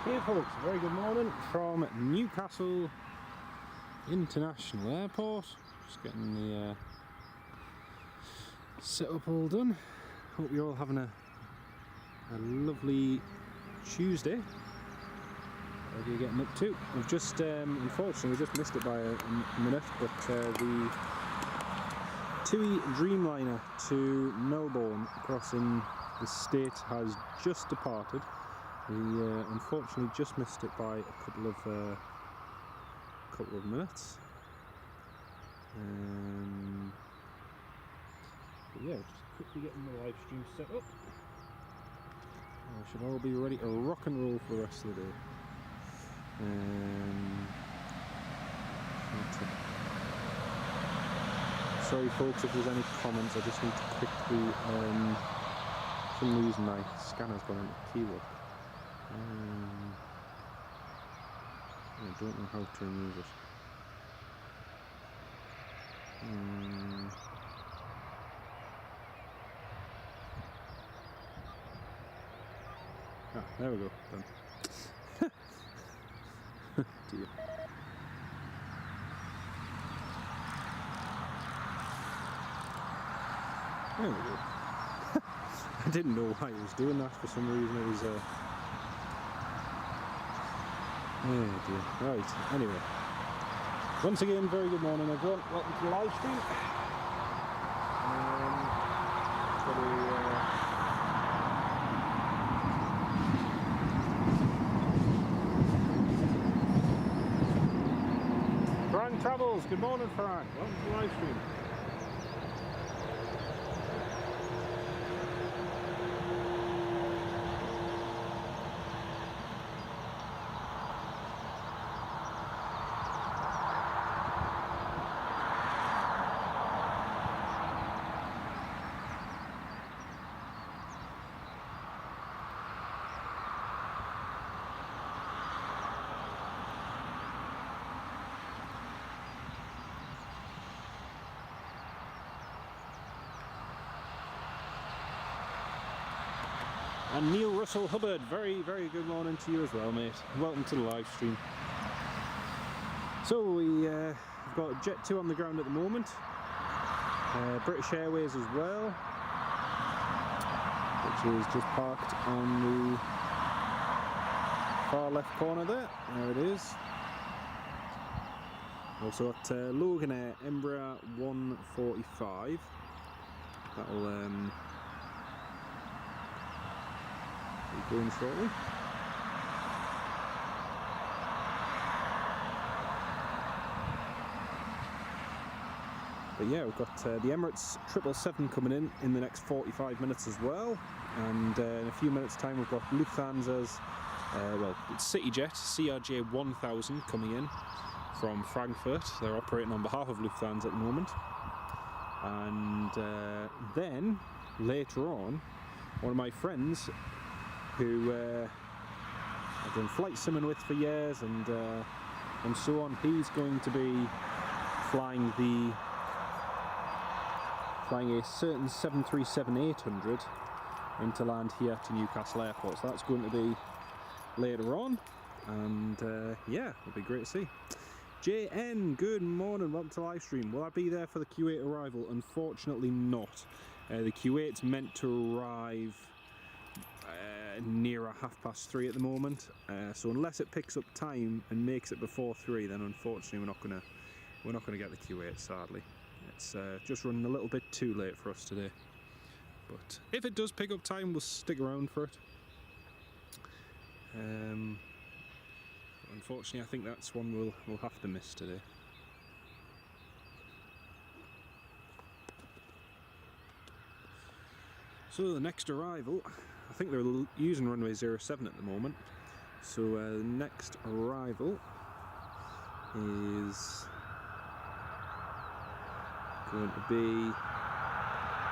Hey folks, a very good morning from Newcastle International Airport. Just getting the setup all done. Hope you're all having a lovely Tuesday. What are you getting up to? We've just, unfortunately, we just missed it by a minute, but the TUI Dreamliner to Melbourne crossing the state has just departed. We unfortunately just missed it by a couple of minutes. But yeah, just quickly getting the live stream set up. We should all be ready to rock and roll for the rest of the day. Sorry folks if there's any comments, I just need to quickly, for some reason my scanner's gone into keyword. I don't know how to remove it. There we go, done. Dear. There we go. I didn't know why I was doing that for some reason. It was oh dear. Right, anyway. Once again, very good morning everyone. Welcome to the live stream. Frank Travels, good morning Frank. Welcome to the live stream. And Neil Russell Hubbard, very good morning to you as well, mate. Welcome to the live stream. So we've got Jet 2 on the ground at the moment, British Airways as well, which is just parked on the far left corner there. There it is. Also got Logan Air Embraer 145. That'll going shortly. But yeah, we've got the Emirates 777 coming in the next 45 minutes as well, and in a few minutes time we've got Lufthansa's it's CityJet CRJ 1000 coming in from Frankfurt. They're operating on behalf of Lufthansa at the moment, and then later on, one of my friends who I've done flight simming with for years and so on, he's going to be flying a certain 737-800 into land here to Newcastle Airport. So that's going to be later on, and yeah, it'll be great to see. JN, good morning, welcome to the live stream. Will I be there for the Q8 arrival? Unfortunately not. The Q8's meant to arrive nearer 3:30 at the moment, so unless it picks up time and makes it before 3, then unfortunately we're not gonna get the Q8, sadly. It's just running a little bit too late for us today, but if it does pick up time, we'll stick around for it. Unfortunately, I think that's one we'll have to miss today. So the next arrival, I think they're using runway 07 at the moment, so the next arrival is going to be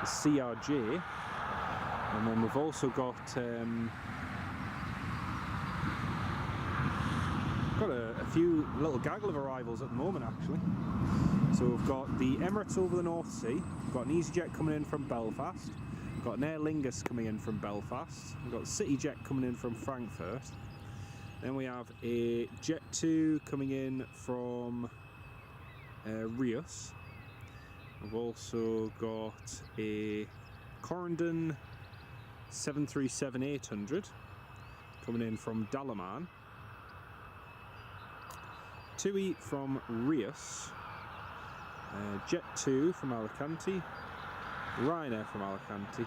the CRJ, and then we've also got a few little gaggle of arrivals at the moment actually. So we've got the Emirates over the North Sea, we've got an EasyJet coming in from Belfast, got an Aer Lingus coming in from Belfast, we've got CityJet coming in from Frankfurt, Then we have a Jet 2 coming in from Rios. We've also got a Corendon 737-800 coming in from Dalaman. Tui from Rios. Jet 2 from Alicante. Ryanair from Alicante.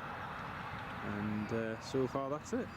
And so far that's it.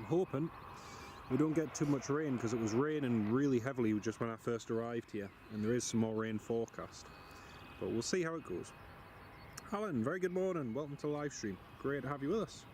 Hoping we don't get too much rain, because it was raining really heavily just when I first arrived here, and there is some more rain forecast, but we'll see how it goes. Alan, very good morning, welcome to the live stream, great to have you with us.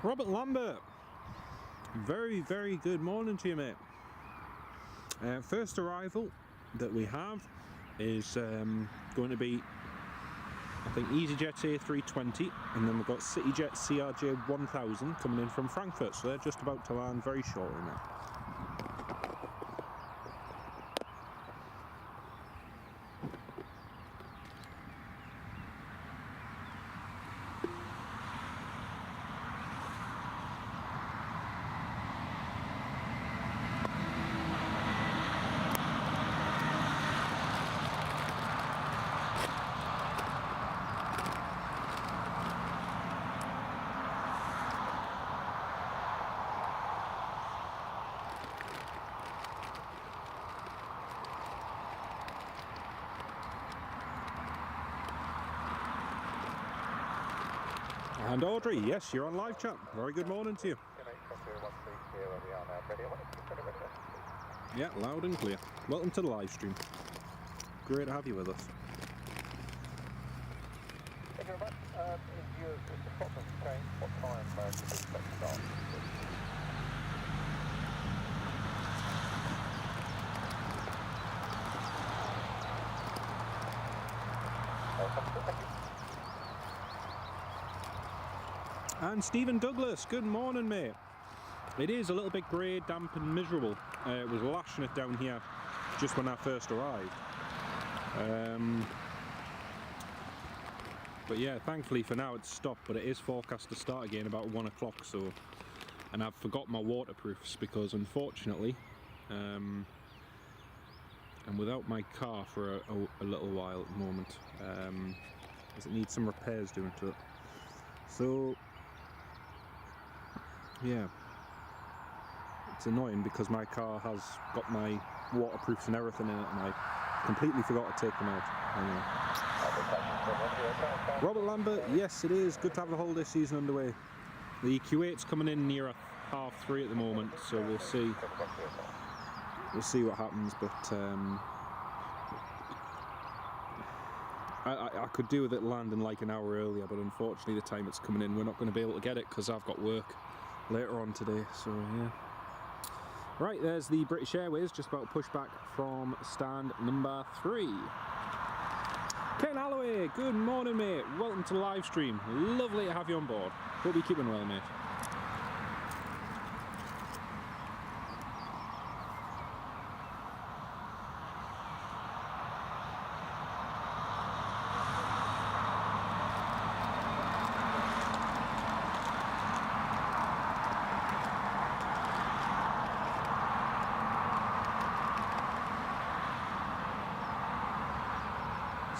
Robert Lambert, very good morning to you, mate. First arrival that we have is going to be, I think, EasyJet A320, and then we've got CityJet CRJ 1000 coming in from Frankfurt, so they're just about to land very shortly now. And Audrey, yes, you're on live chat. Very good morning to you. Yeah, loud and clear. Welcome to the live stream. Great to have you with us. Thank you very much. If the problem's changed, what time do you expect to start? And Stephen Douglas, good morning, mate. It is a little bit grey, damp and miserable. It was lashing it down here just when I first arrived. But yeah, thankfully for now it's stopped, but it is forecast to start again about 1 o'clock. So, and I've forgot my waterproofs because unfortunately I'm without my car for a little while at the moment, as it needs some repairs doing to it. So yeah, it's annoying because my car has got my waterproofs and everything in it, and I completely forgot to take them out. Anyway. Robert Lambert, yes it is, good to have the holiday season underway. The Q8's coming in near 3:30 at the moment, so we'll see what happens, but I could do with it landing like an hour earlier, but unfortunately the time it's coming in we're not going to be able to get it because I've got work later on today, so yeah. Right, there's the British Airways just about to push back from stand number 3. Ken Alloway, good morning mate, welcome to the live stream, lovely to have you on board, hope you're keeping well mate.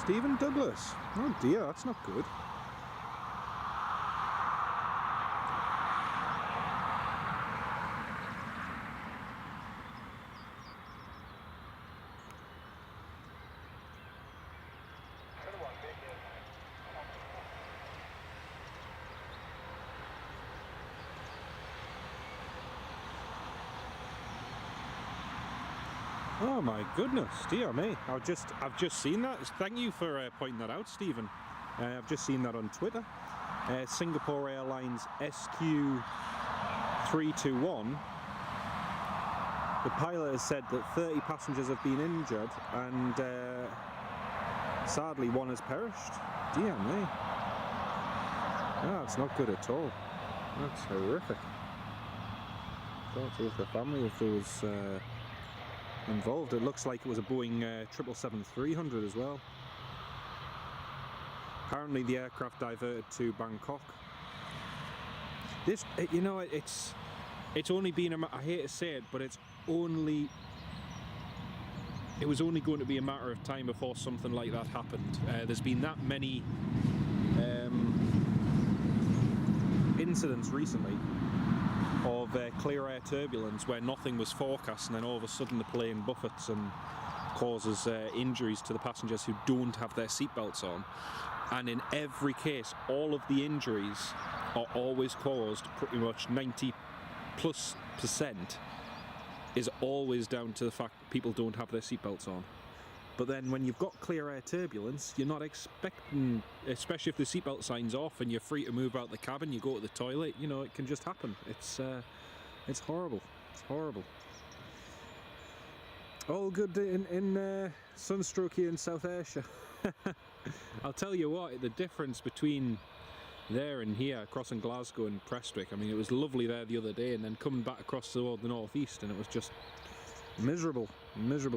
Stephen Douglas, oh dear, that's not good. Oh my goodness, dear me, I've just seen that. Thank you for pointing that out, Stephen. I've just seen that on Twitter. Singapore Airlines SQ321. The pilot has said that 30 passengers have been injured and sadly one has perished. Dear me. Oh, that's not good at all. That's horrific. Thoughts with the family if there was involved. It looks like it was a Boeing 777-300 as well. Apparently the aircraft diverted to Bangkok. This, you know, it's only been I hate to say it, but it was only going to be a matter of time before something like that happened. There's been that many incidents recently of clear air turbulence where nothing was forecast, and then all of a sudden the plane buffets and causes injuries to the passengers who don't have their seatbelts on. And in every case, all of the injuries are always caused, pretty much 90+% is always down to the fact that people don't have their seatbelts on. But then when you've got clear air turbulence, you're not expecting, especially if the seatbelt sign's off and you're free to move out the cabin, you go to the toilet, you know, it can just happen. It's horrible. It's horrible. All good in sunstroke here in South Ayrshire. I'll tell you what, the difference between there and here, crossing Glasgow and Prestwick, I mean, it was lovely there the other day, and then coming back across toward the northeast, and it was just miserable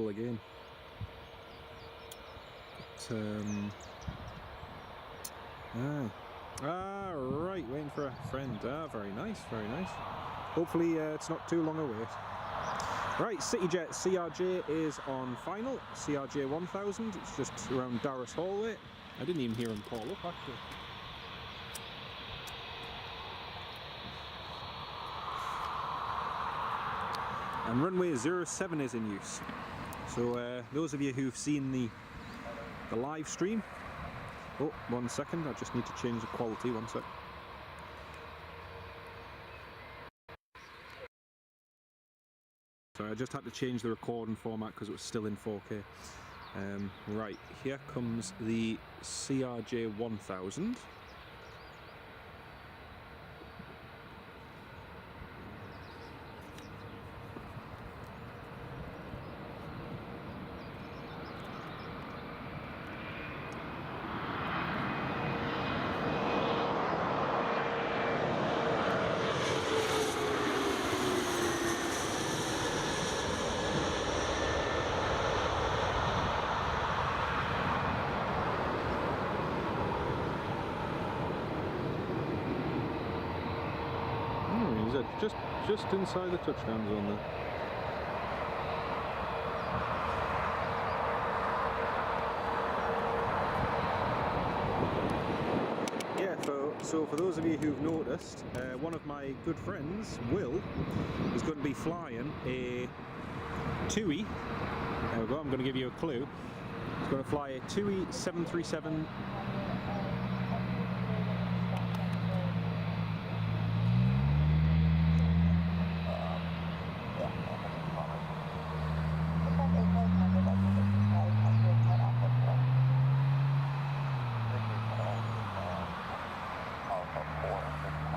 again. Right, waiting for a friend. Very nice, very nice. Hopefully it's not too long a wait. Right, CityJet CRJ is on final. CRJ 1000, it's just around Darras Hallway. I didn't even hear him call up actually. And runway 07 is in use. So those of you who've seen the live stream, oh, 1 second, I just need to change the quality, 1 sec. Sorry, I just had to change the recording format because it was still in 4K. Right, here comes the CRJ 1000. Just inside the touchdown zone there. Yeah, so for those of you who've noticed, one of my good friends, Will, is going to be flying a TUI. There we go, I'm going to give you a clue. He's going to fly a TUI 737.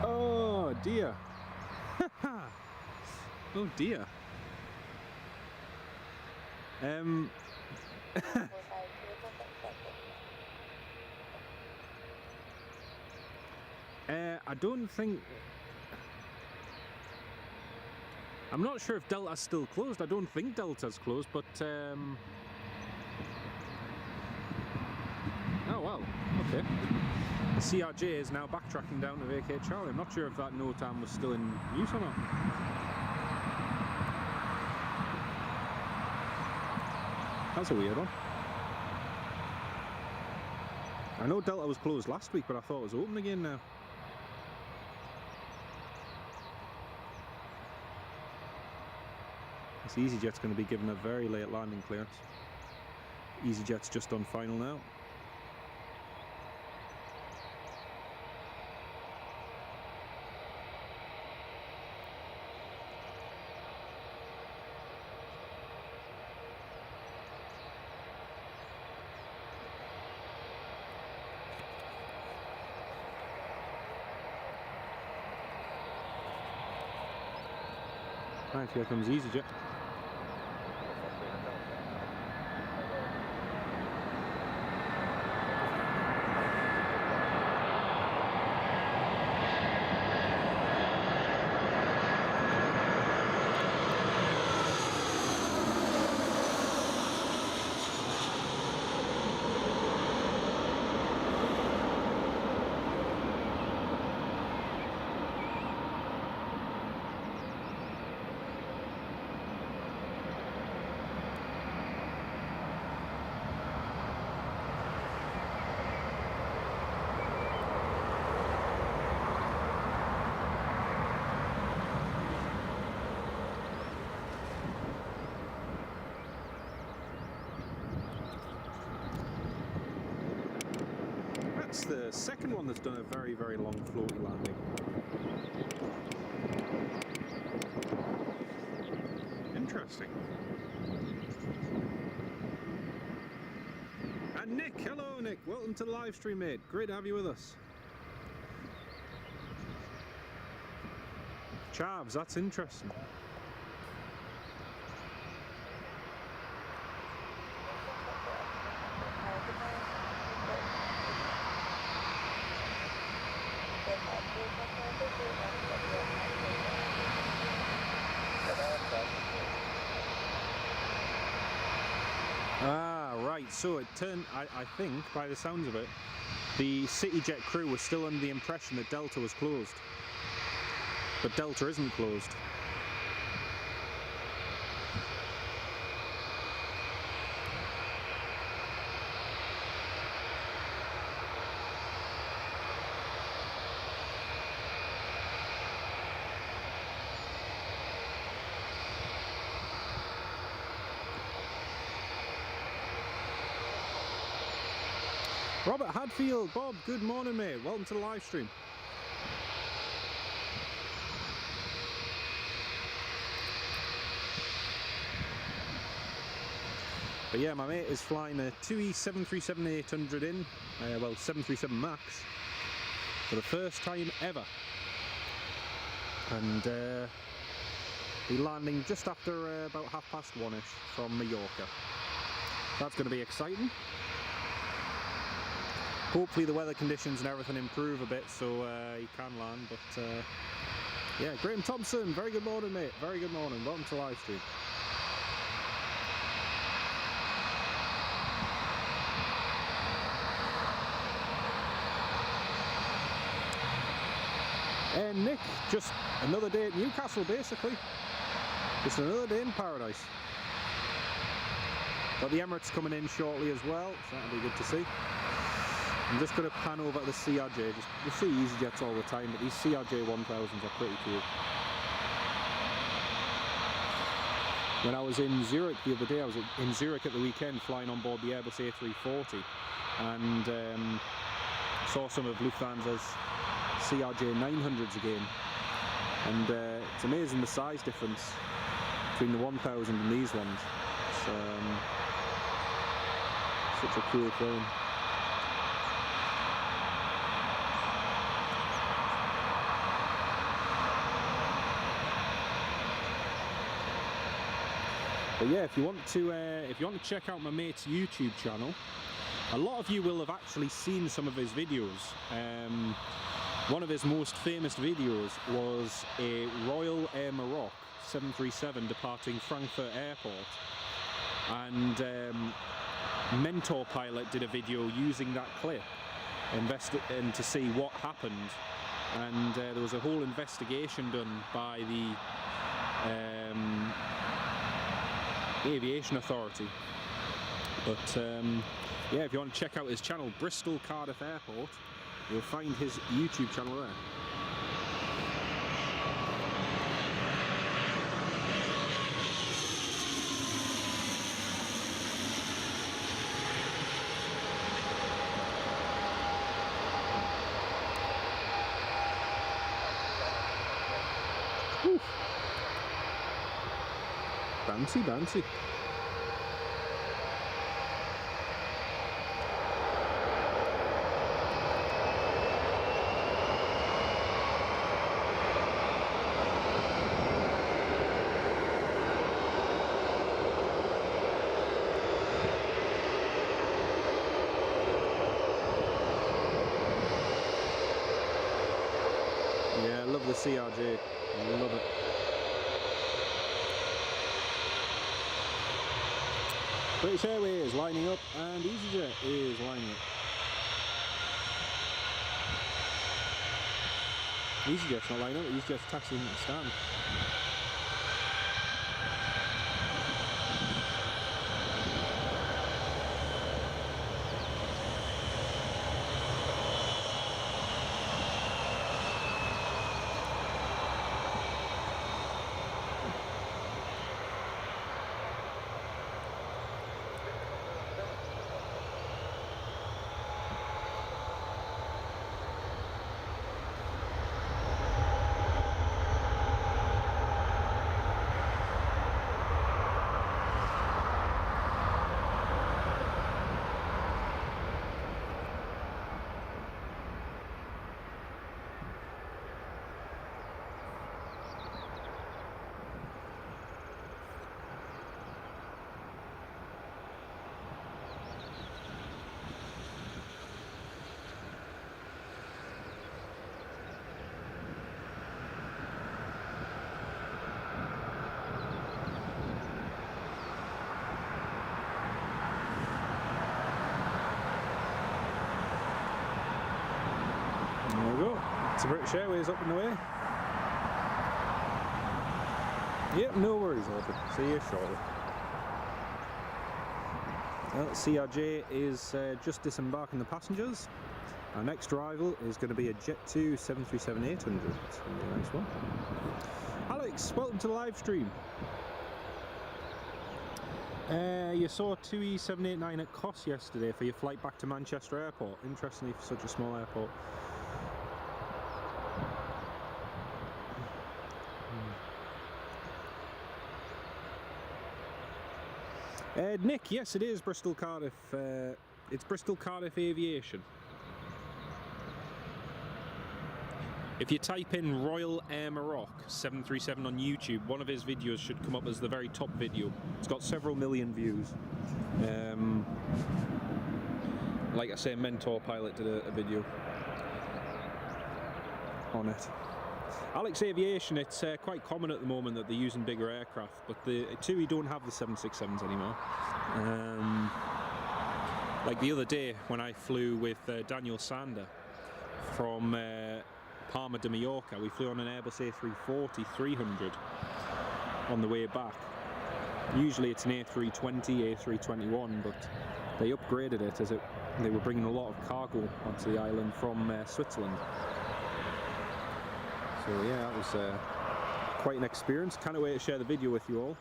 Oh dear. Oh dear. I don't think... I'm not sure if Delta's still closed. I don't think Delta's closed, but... Oh well, okay. The CRJ is now backtracking down to vacate Charlie. I'm not sure if that NOTAM was still in use or not. That's a weird one. I know Delta was closed last week, but I thought it was open again now. This EasyJet's going to be given a very late landing clearance. EasyJet's just on final now. Right, here comes EasyJet. That's the second one that's done a very, very long floaty landing. Interesting. And Nick, hello Nick, welcome to the live stream, mate. Great to have you with us. Chavs, that's interesting. Ah, right, so it turned, I think, by the sounds of it, the CityJet crew was still under the impression that Delta was closed. But Delta isn't closed. Robert Hadfield, Bob, good morning mate, welcome to the live stream. But yeah, my mate is flying a TUI 737-800 in, well 737 MAX, for the first time ever. And be landing just after about 1:30 from Mallorca. That's going to be exciting. Hopefully the weather conditions and everything improve a bit so he can land, but yeah, Graham Thompson, very good morning mate, very good morning, welcome to live stream. And Nick, just another day at Newcastle basically, just another day in paradise. Got the Emirates coming in shortly as well, so that'll be good to see. I'm just going to pan over to the CRJ, you see EasyJets all the time, but these CRJ 1000s are pretty cool. When I was in Zurich the other day, I was in Zurich at the weekend flying on board the Airbus A340 and saw some of Lufthansa's CRJ 900s again, and it's amazing the size difference between the 1000 and these ones. It's such a cool plane. But yeah, if you want to check out my mate's YouTube channel, a lot of you will have actually seen some of his videos. One of his most famous videos was a Royal Air Maroc 737 departing Frankfurt Airport, and Mentor Pilot did a video using that clip and to see what happened, and there was a whole investigation done by the Aviation Authority. But yeah, if you want to check out his channel, Bristol Cardiff Airport, you'll find his YouTube channel there. Whew. Bouncy, bouncy. Yeah, I love the CRJ. I love it. British Airways is lining up and EasyJet is lining up. EasyJet's not lining up, EasyJet's taxiing at the stand. There we go. It's British Airways up and away. Yep, no worries, Alfred. See you shortly. Well, CRJ is just disembarking the passengers. Our next arrival is going to be a Jet2 737-800. It's going to be a nice one. Alex, welcome to the live stream. You saw TUI 789 at Kos yesterday for your flight back to Manchester Airport. Interestingly, for such a small airport. Nick, yes it is Bristol Cardiff, it's Bristol Cardiff Aviation. If you type in Royal Air Maroc 737 on YouTube, one of his videos should come up as the very top video. It's got several million views. Like I say, Mentor Pilot did a video on it. Alex Aviation, it's quite common at the moment that they're using bigger aircraft, but the TUI don't have the 767s anymore. Like the other day when I flew with Daniel Sander from Palma de Mallorca, we flew on an Airbus A340-300 on the way back. Usually it's an A320, A321, but they upgraded it as they were bringing a lot of cargo onto the island from Switzerland. So yeah, that was quite an experience. Can't wait to share the video with you all.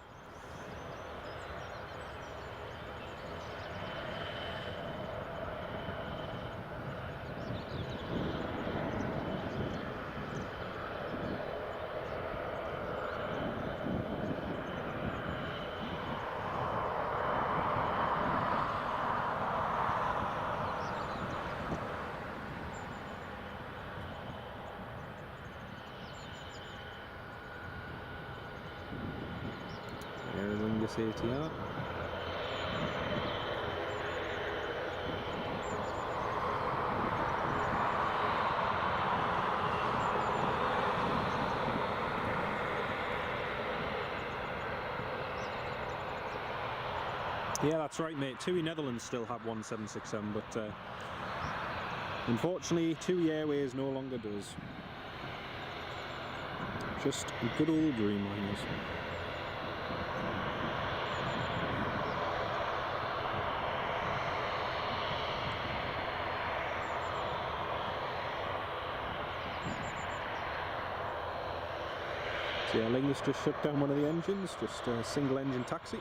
Aer Lingus ATR. Yeah, that's right, mate. TUI Netherlands still have one 767, but unfortunately TUI Airways no longer does. Just good old Dreamliners. So yeah, Lingus just shut down one of the engines, just a single engine taxi.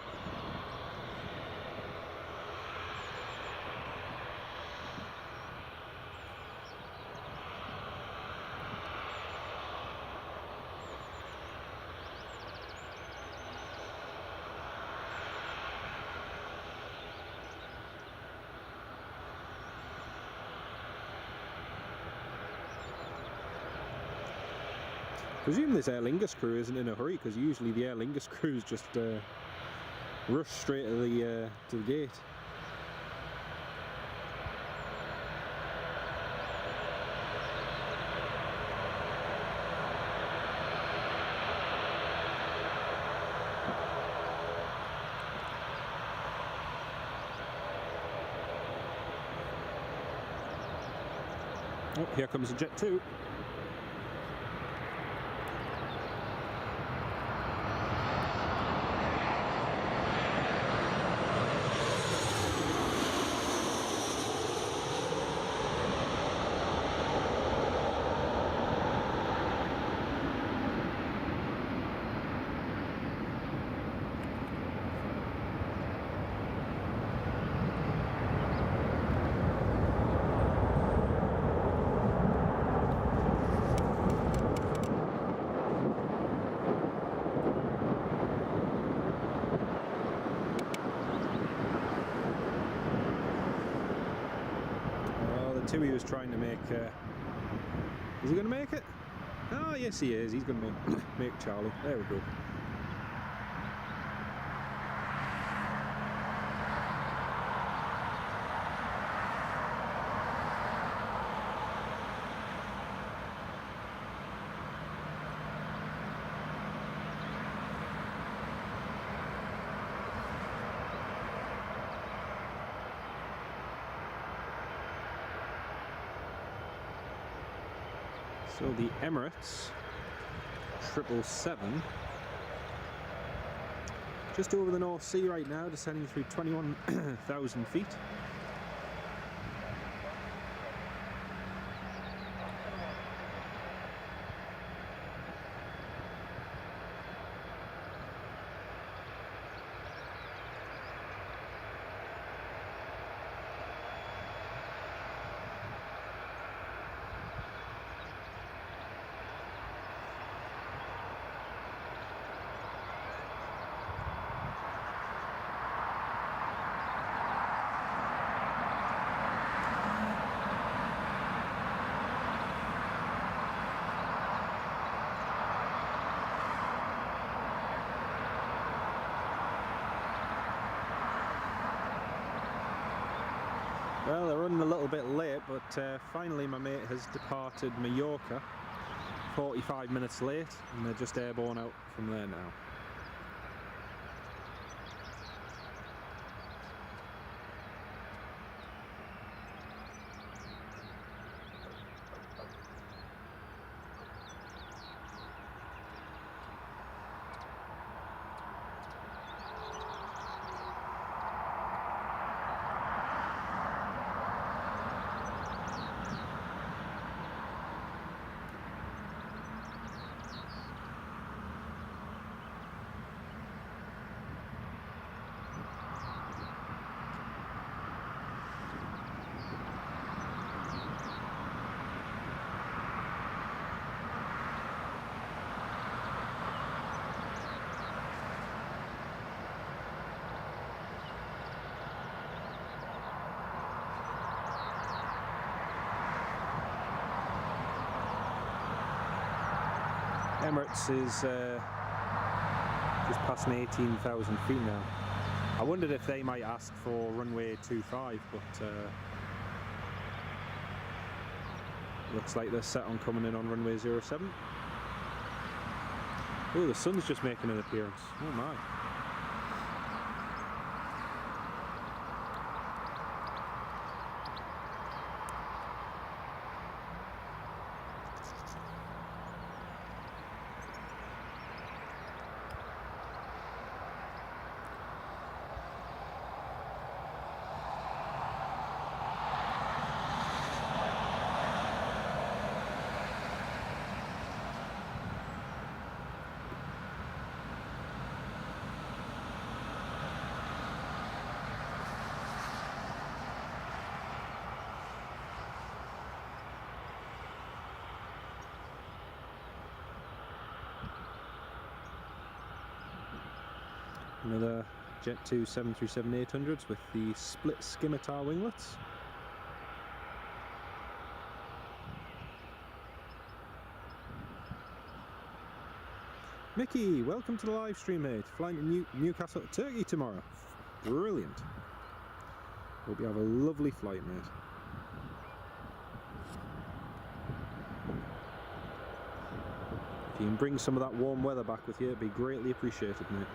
I presume this Aer Lingus crew isn't in a hurry, because usually the Aer Lingus crews just rush straight to the gate. Oh, here comes a Jet 2. TUI was trying to make. Is he going to make it? Oh, yes, he is. He's going to make Charlie. There we go. So the Emirates 777, just over the North Sea right now, descending through 21,000 feet. little bit late, but finally my mate has departed Mallorca, 45 minutes late, and they're just airborne out from there now. Emirates is just passing 18,000 feet now. I wondered if they might ask for runway 25, but looks like they're set on coming in on runway 07. Oh, the sun's just making an appearance. Oh my. Another Jet 2 737-800s with the split scimitar winglets. Mickey, welcome to the live stream, mate. Flying to Newcastle, Turkey tomorrow. Brilliant. Hope you have a lovely flight, mate. If you can bring some of that warm weather back with you, it'd be greatly appreciated, mate.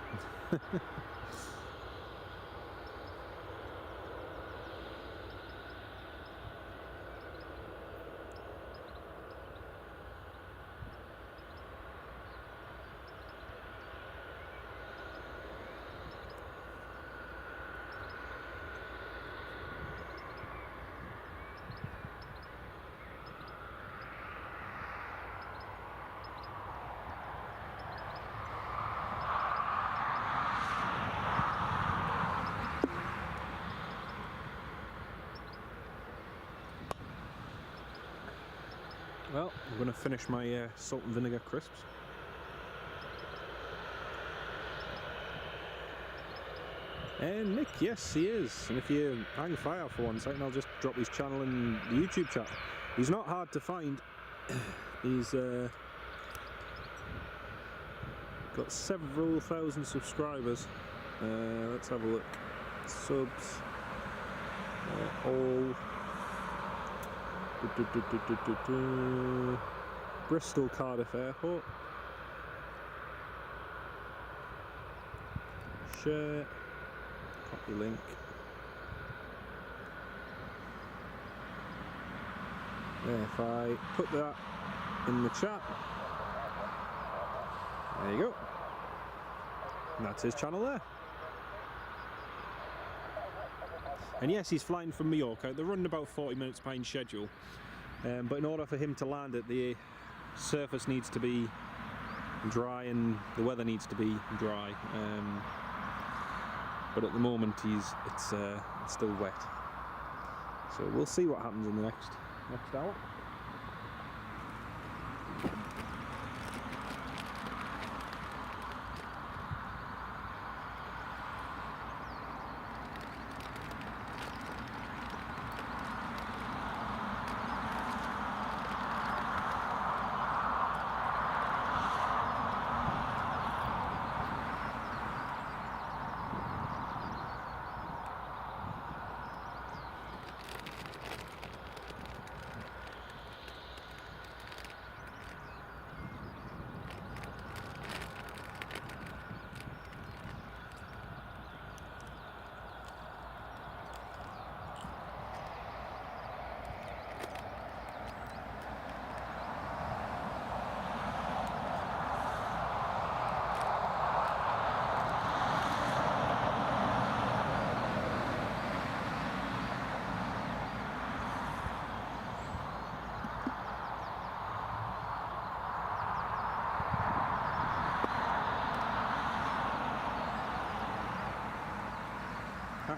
Well, I'm going to finish my salt and vinegar crisps. And Nick, yes, he is. And if you hang fire for 1 second, I'll just drop his channel in the YouTube chat. He's not hard to find. He's got several thousand subscribers. Let's have a look. Subs. All. Bristol Cardiff Airport. Share. Copy link. If I put that in the chat, there you go. And that's his channel there. And yes, he's flying from Mallorca. They're running about 40 minutes behind schedule. But in order for him to land it, the surface needs to be dry and the weather needs to be dry. But at the moment, it's still wet. So we'll see what happens in the next hour.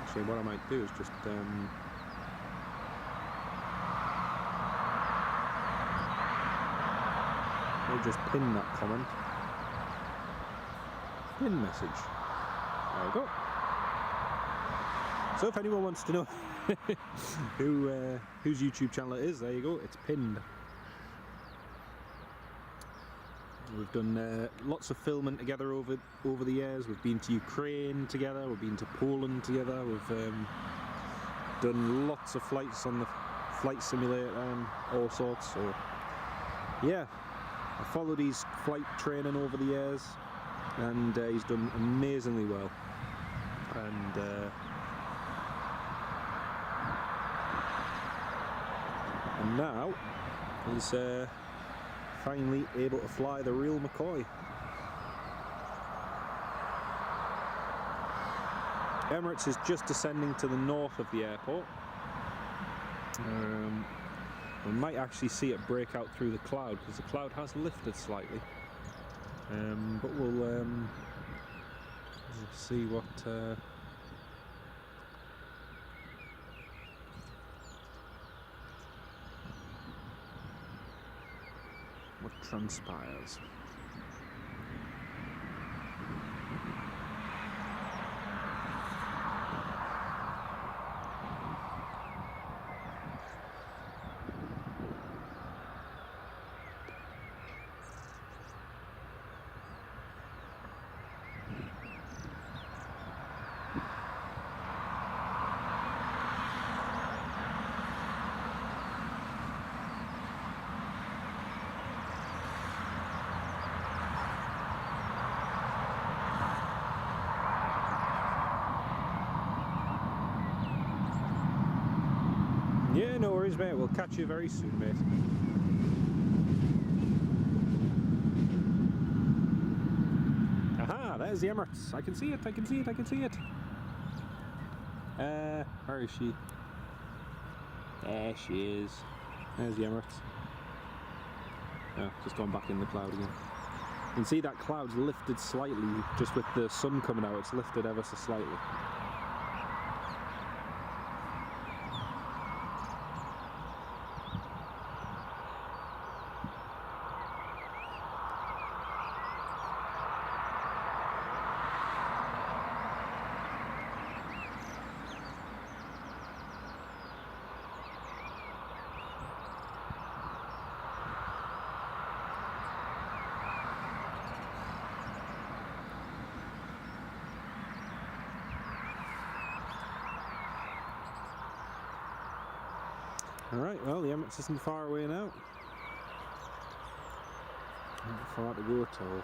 Actually, what I might do is just I'll just pin that comment. Pin message. There we go. So if anyone wants to know whose YouTube channel it is, there you go, it's pinned. We've done lots of filming together over the years. We've been to Ukraine together, we've been to Poland together, we've done lots of flights on the flight simulator and all sorts. So yeah, I followed his flight training over the years, and he's done amazingly well. And now he's finally able to fly the real McCoy. Emirates is just descending to the north of the airport. We might actually see it break out through the cloud, because the cloud has lifted slightly. But we'll see what transpires. Yeah, no worries, mate. We'll catch you very soon, mate. Aha, there's the Emirates. I can see it, I can see it, I can see it. Where is she? There she is. There's the Emirates. Oh, just gone back in the cloud again. You can see that cloud's lifted slightly, just with the sun coming out, it's lifted ever so slightly. Alright, well, the Emirates isn't far away now. Not far to go at all.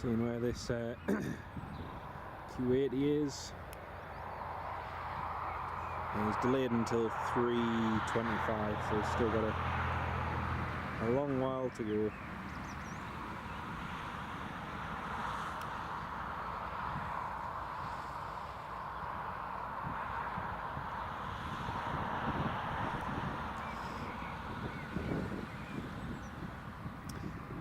Seeing where this Q80 is. And it's delayed until 3:25, so it's still got a long while to go.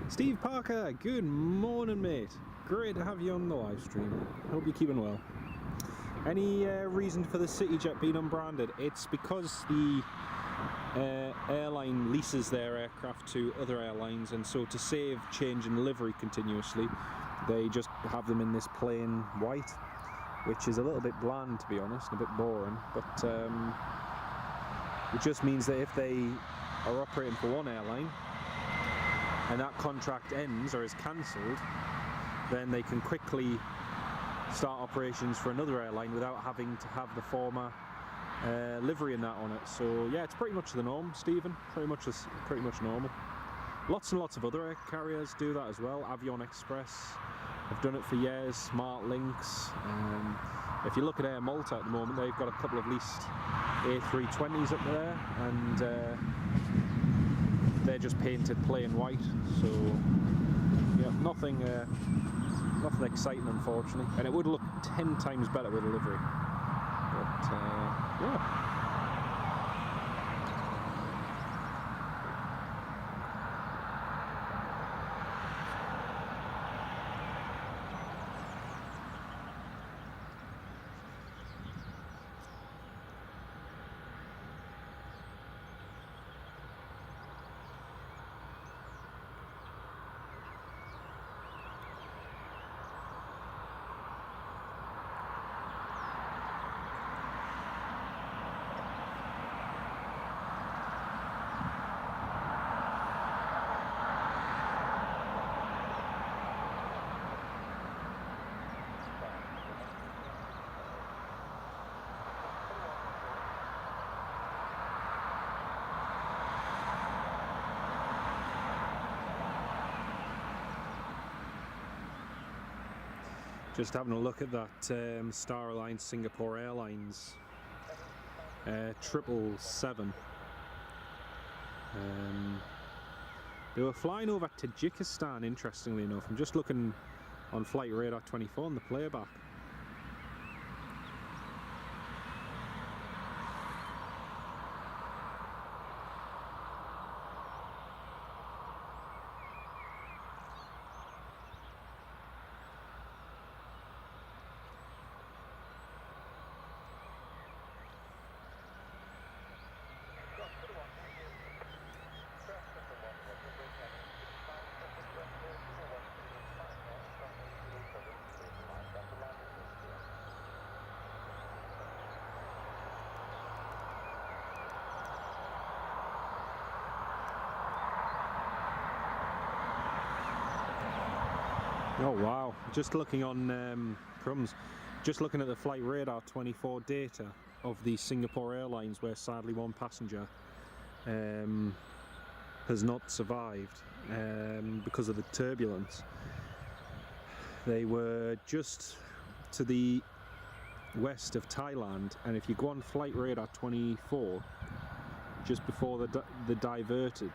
Steve Parker, good morning, mate. Great to have you on the live stream. Hope you're keeping well. Any reason for the CityJet being unbranded? It's because the airline leases their aircraft to other airlines, and so to save changing livery continuously, they just have them in this plain white, which is a little bit bland, to be honest, and a bit boring, but it just means that if they are operating for one airline and that contract ends or is cancelled, then they can quickly start operations for another airline without having to have the former livery and that on it. So yeah, it's pretty much the norm, Stephen. Pretty much normal. Lots and lots of other air carriers do that as well. Avion Express have done it for years, Smart Links. If you look at Air Malta at the moment, they've got a couple of leased A320s up there, and they're just painted plain white. So yeah, nothing exciting, unfortunately. And it would look 10 times better with a livery. But yeah. Just having a look at that Star Alliance Singapore Airlines 777. They were flying over Tajikistan, interestingly enough. I'm just looking on Flight Radar 24 on the playback. Oh wow, just looking on crumbs, just looking at the Flight Radar 24 data of the Singapore Airlines, where sadly one passenger has not survived because of the turbulence. They were just to the west of Thailand, and if you go on Flight Radar 24, just before the diverted,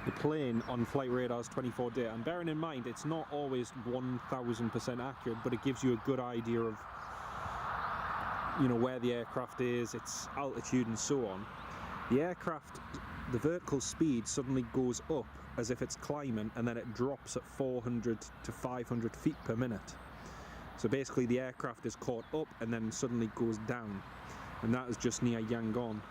the plane on Flight Radar's 24 data, and bearing in mind it's not always 1000% accurate, but it gives you a good idea of, you know, where the aircraft is, its altitude and so on. The aircraft, the vertical speed suddenly goes up as if it's climbing, and then it drops at 400 to 500 feet per minute. So basically the aircraft is caught up and then suddenly goes down, and that is just near Yangon.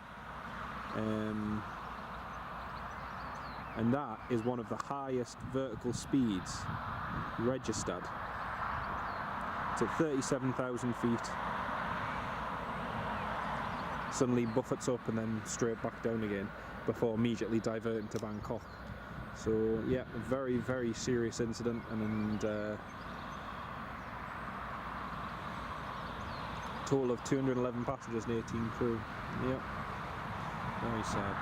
And that is one of the highest vertical speeds registered. It's at 37,000 feet. Suddenly buffets up and then straight back down again before immediately diverting to Bangkok. So yeah, a very, very serious incident, and total of 211 passengers and 18 crew. Yep, very sad.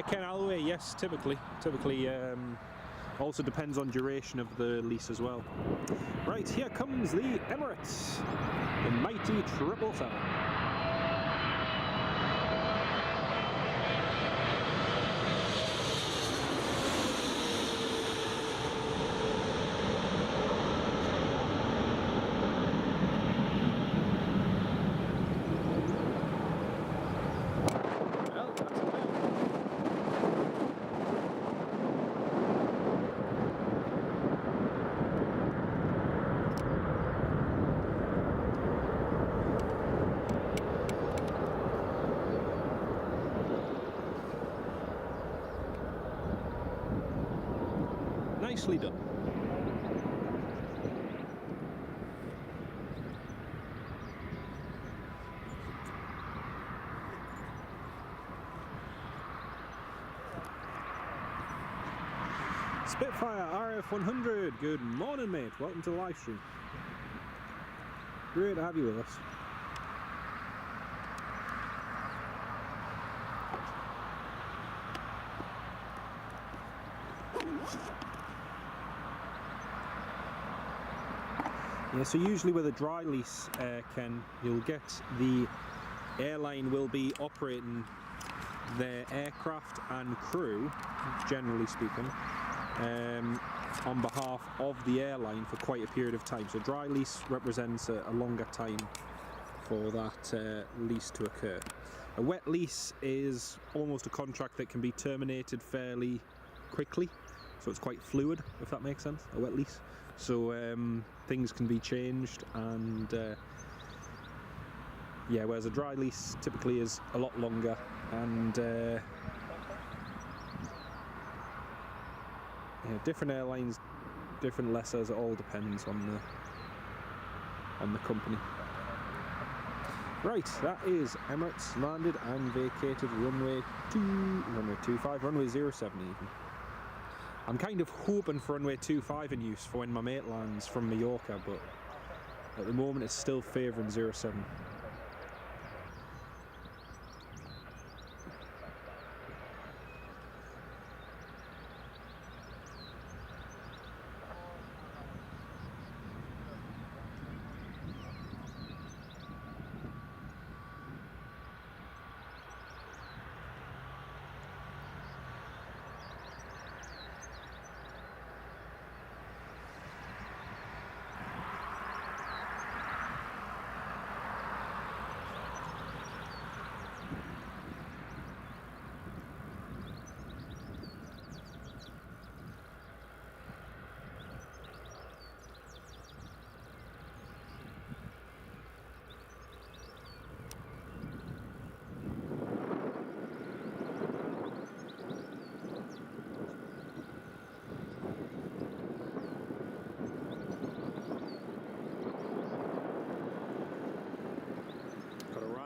Ken Alloway, yes, typically also depends on duration of the lease as well. Right, here comes the Emirates, the mighty 777. Nicely done. Spitfire RF100, good morning mate, welcome to the live stream. Great to have you with us. Yeah, so usually with a dry lease, Ken, you'll get the airline will be operating their aircraft and crew, generally speaking, on behalf of the airline for quite a period of time. So dry lease represents a longer time for that lease to occur. A wet lease is almost a contract that can be terminated fairly quickly, so it's quite fluid, if that makes sense, a wet lease. So things can be changed, and yeah, whereas a dry lease typically is a lot longer, and yeah, different airlines, different lessors, it all depends on the company. Right, that is Emirates landed and vacated runway 25, runway 07 even. I'm kind of hoping for runway 25 in use for when my mate lands from Mallorca, but at the moment it's still favouring 07.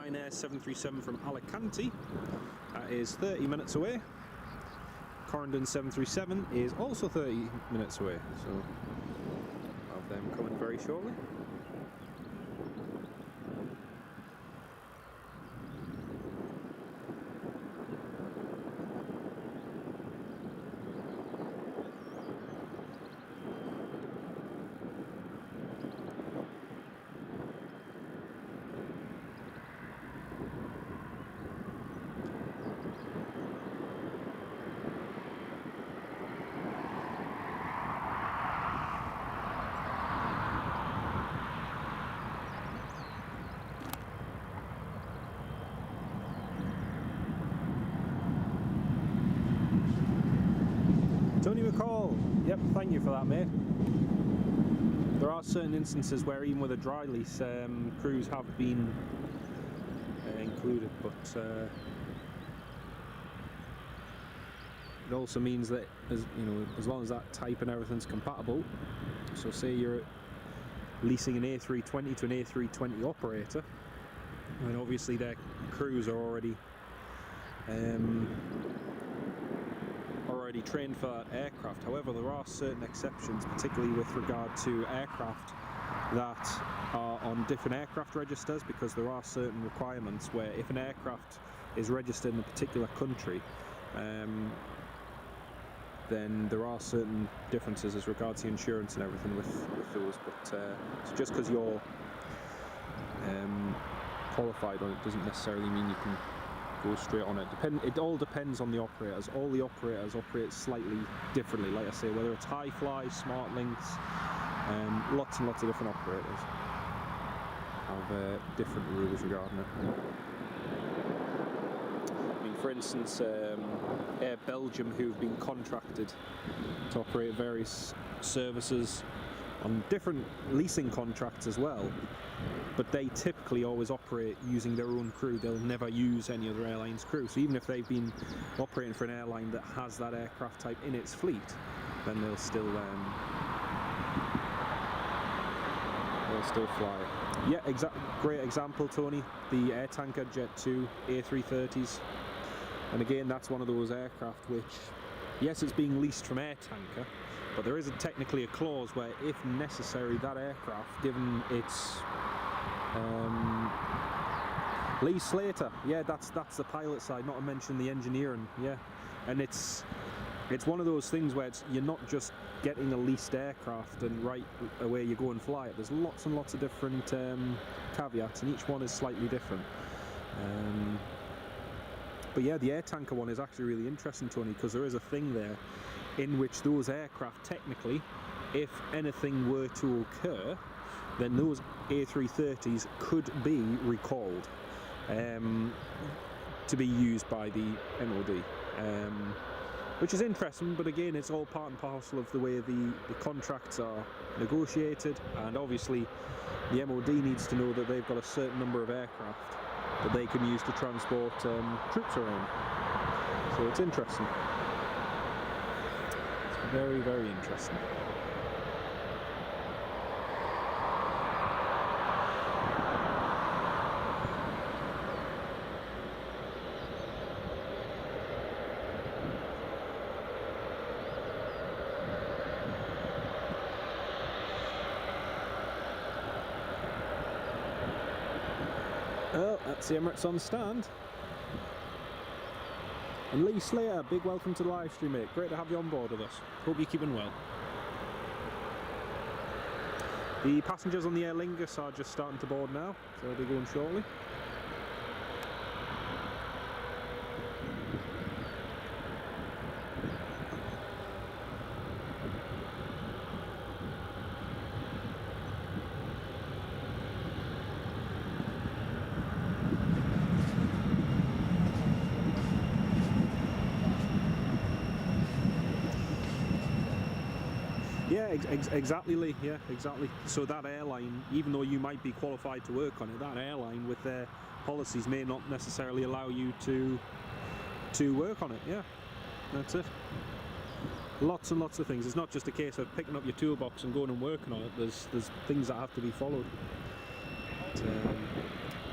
Ryanair 737 from Alicante, that is 30 minutes away. Corendon 737 is also 30 minutes away, so I'll have them coming very shortly. Tony McCall, yep, thank you for that, mate. There are certain instances where even with a dry lease, crews have been included, but it also means that, as long as that type and everything's compatible, so say you're leasing an A320 to an A320 operator, and obviously their crews are already trained for that aircraft. However, there are certain exceptions, particularly with regard to aircraft that are on different aircraft registers, because there are certain requirements where if an aircraft is registered in a particular country, then there are certain differences as regards to insurance and everything with those. But so just because you're qualified on it doesn't necessarily mean you can go straight on it. It all depends on the operators. All the operators operate slightly differently. Like I say, whether it's high fly, smart links, lots and lots of different operators have different rules regarding it. I mean, for instance, Air Belgium, who've been contracted to operate various services on different leasing contracts as well, but they typically always operate using their own crew. They'll never use any other airline's crew. So even if they've been operating for an airline that has that aircraft type in its fleet, then they'll still fly it. Yeah, great example, Tony. The Air Tanker Jet 2 A330s, and again, that's one of those aircraft which, yes, it's being leased from Air Tanker, but there isn't technically a clause where, if necessary, that aircraft, given its Lee Slater, yeah, that's the pilot side, not to mention the engineering, yeah, and it's it's one of those things where you're not just getting a leased aircraft and right away you go and fly it. There's lots and lots of different caveats, and each one is slightly different. But yeah, the air tanker one is actually really interesting, Tony, because there is a thing there in which those aircraft, technically, if anything were to occur, then those A330s could be recalled to be used by the MOD, which is interesting. But again, it's all part and parcel of the way the contracts are negotiated, and obviously the MOD needs to know that they've got a certain number of aircraft that they can use to transport troops around. So it's interesting. It's very, very interesting. Oh, that's the Emirates on stand. And Lee Slater, big welcome to the live stream, mate. Great to have you on board with us. Hope you're keeping well. The passengers on the Aer Lingus are just starting to board now, so they'll be going shortly. Yeah, exactly, Lee. Yeah, exactly. So that airline, even though you might be qualified to work on it, that airline with their policies may not necessarily allow you to work on it. Yeah, that's it. Lots and lots of things. It's not just a case of picking up your toolbox and going and working on it. There's things that have to be followed. But,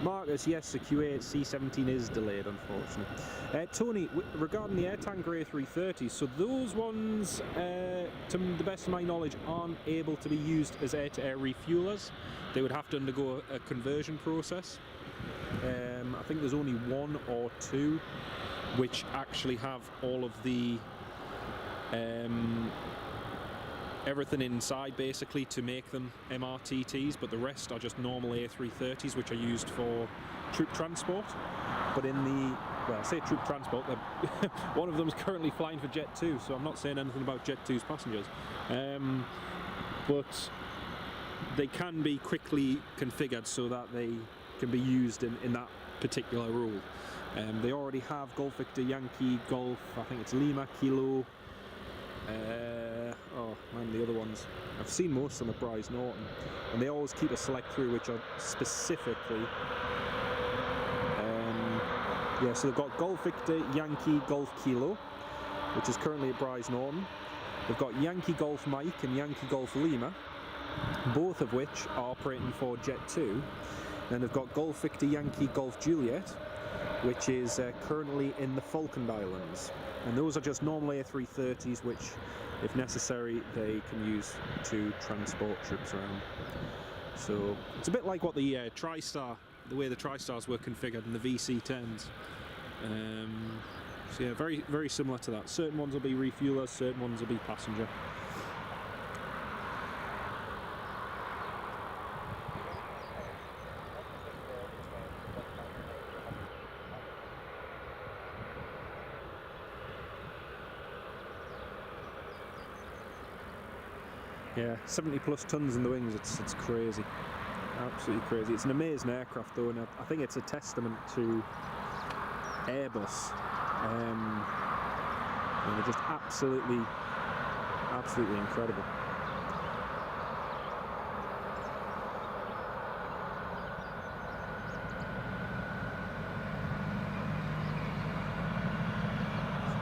Marcus, yes, the QA C-17 is delayed, unfortunately. Tony, regarding the air tanker A330s, so those ones, to the best of my knowledge, aren't able to be used as air-to-air refuelers. They would have to undergo a conversion process. I think there's only one or two which actually have all of the everything inside basically to make them MRTTs, but the rest are just normal A330s which are used for troop transport. But in the, well, I say troop transport, one of them is currently flying for Jet 2, so I'm not saying anything about Jet 2's passengers. But they can be quickly configured so that they can be used in that particular role. They already have Golf Victor Yankee Golf, I think it's Lima Kilo, oh man, the other ones. I've seen most of them at Bryce Norton, and they always keep a select through which are specifically, yeah, so they've got Golf Victor Yankee Golf Kilo, which is currently at Bryce Norton. They've got Yankee Golf Mike and Yankee Golf Lima, both of which are operating for Jet 2. Then they've got Golf Victor Yankee Golf Juliet, which is currently in the Falkland Islands. And those are just normal A330s, which, if necessary, they can use to transport troops around. So it's a bit like what the TriStar, the way the TriStars were configured in the VC-10s. So yeah, very, very similar to that. Certain ones will be refuelers, certain ones will be passenger. Yeah, 70 plus tons in the wings, it's crazy. Absolutely crazy. It's an amazing aircraft though, and I think it's a testament to Airbus. And they're just absolutely incredible.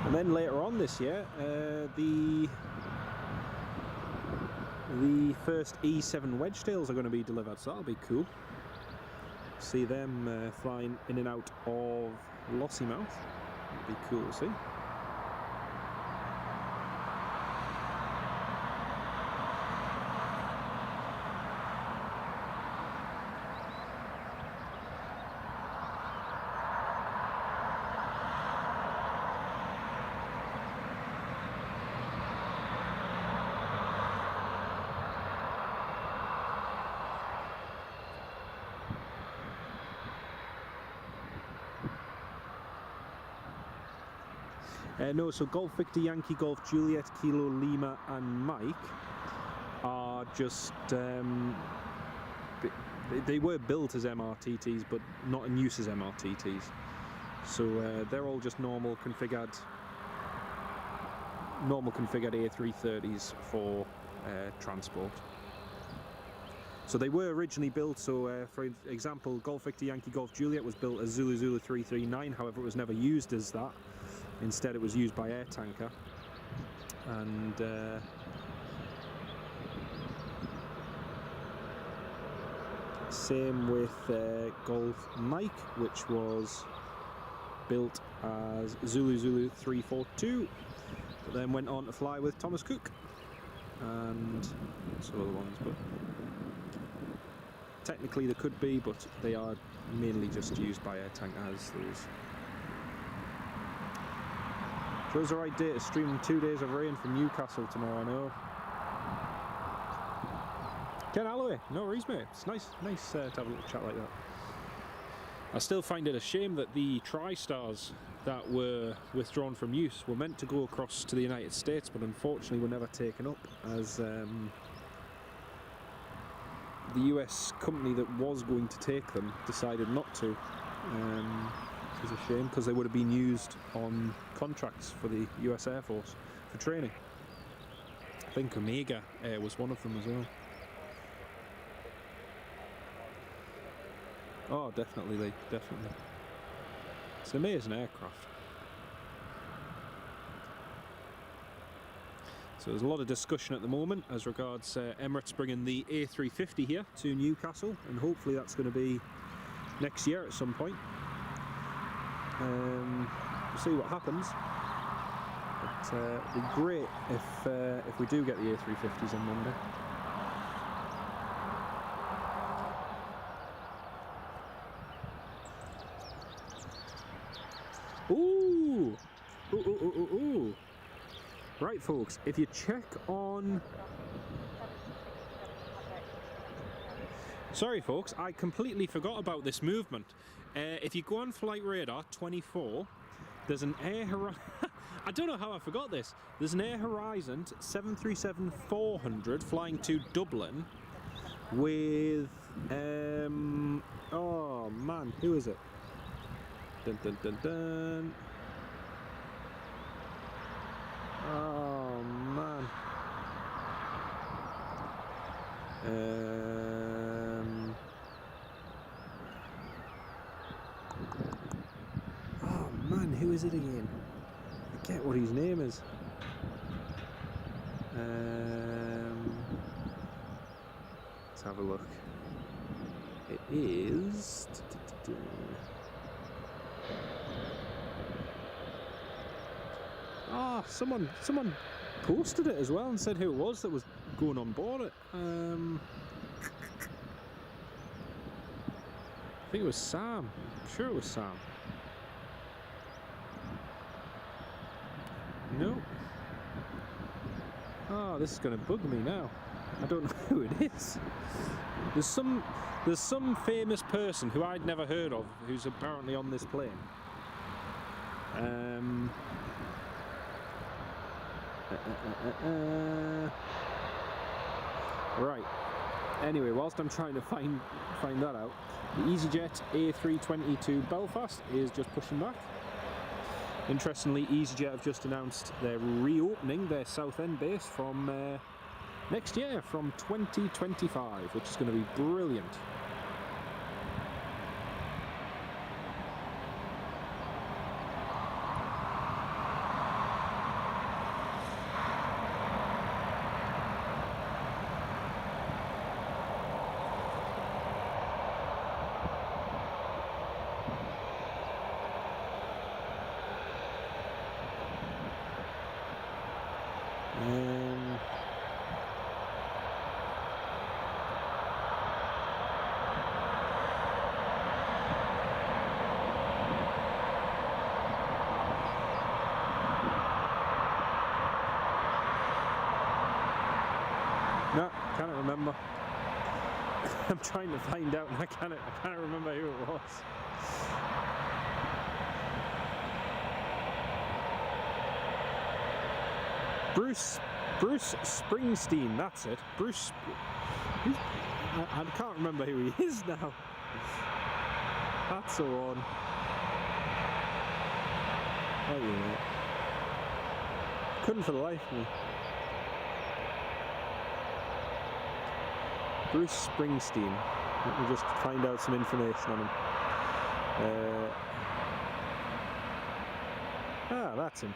And then later on this year, the first E7 Wedgetails are going to be delivered, so that'll be cool. See them flying in and out of Lossiemouth. It'll be cool to see. No, so Golf Victor, Yankee Golf, Juliet, Kilo, Lima and Mike are just... they were built as MRTTs, but not in use as MRTTs. So they're all just normal configured A330s for transport. So they were originally built, so for example, Golf Victor Yankee Golf Juliet was built as Zulu Zulu 339, however it was never used as that. Instead it was used by Air Tanker. And same with Golf Mike, which was built as Zulu Zulu 342, but then went on to fly with Thomas Cook and some other ones, but technically they could be, but they are mainly just used by Air Tanker as those. So it's the right day to stream 2 days of rain from Newcastle tomorrow, I know. Ken Alloway, no worries mate, it's nice to have a little chat like that. I still find it a shame that the TriStars that were withdrawn from use were meant to go across to the United States, but unfortunately were never taken up, as the US company that was going to take them decided not to. Which is a shame, because they would have been used on contracts for the US Air Force for training. I think Omega Air was one of them as well. Oh, definitely, Lee, definitely. It's an amazing aircraft. So there's a lot of discussion at the moment as regards Emirates bringing the A350 here to Newcastle, and hopefully that's going to be next year at some point. We'll see what happens. But it'd be great if we do get the A350s on Monday. Ooh! Ooh, ooh, ooh, ooh, ooh. Right, folks, if you check on... Sorry, folks, I completely forgot about this movement. If you go on Flight Radar 24, there's an Air Horizon... I don't know how I forgot this. There's an Air Horizon 737-400 flying to Dublin with... oh, man, who is it? Dun, dun, dun, dun. Oh man. Oh man, who is it again? I forget what his name is. Let's have a look. It is... Ah, someone posted it as well and said who it was that was going on board it. I think it was Sam. I'm sure it was Sam. No. Oh, this is going to bug me now. I don't know who it is. There's some famous person who I'd never heard of who's apparently on this plane. Right. Anyway, whilst I'm trying to find that out, the EasyJet A320 to Belfast is just pushing back. Interestingly, EasyJet have just announced they're reopening their Southend base from next year, from 2025, which is going to be brilliant. No, can't remember. I'm trying to find out and I can't remember who it was. Bruce Springsteen, that's it. I can't remember who he is now. That's the one. Oh yeah. Couldn't for the life of me. Bruce Springsteen. Let me just find out some information on him. That's him.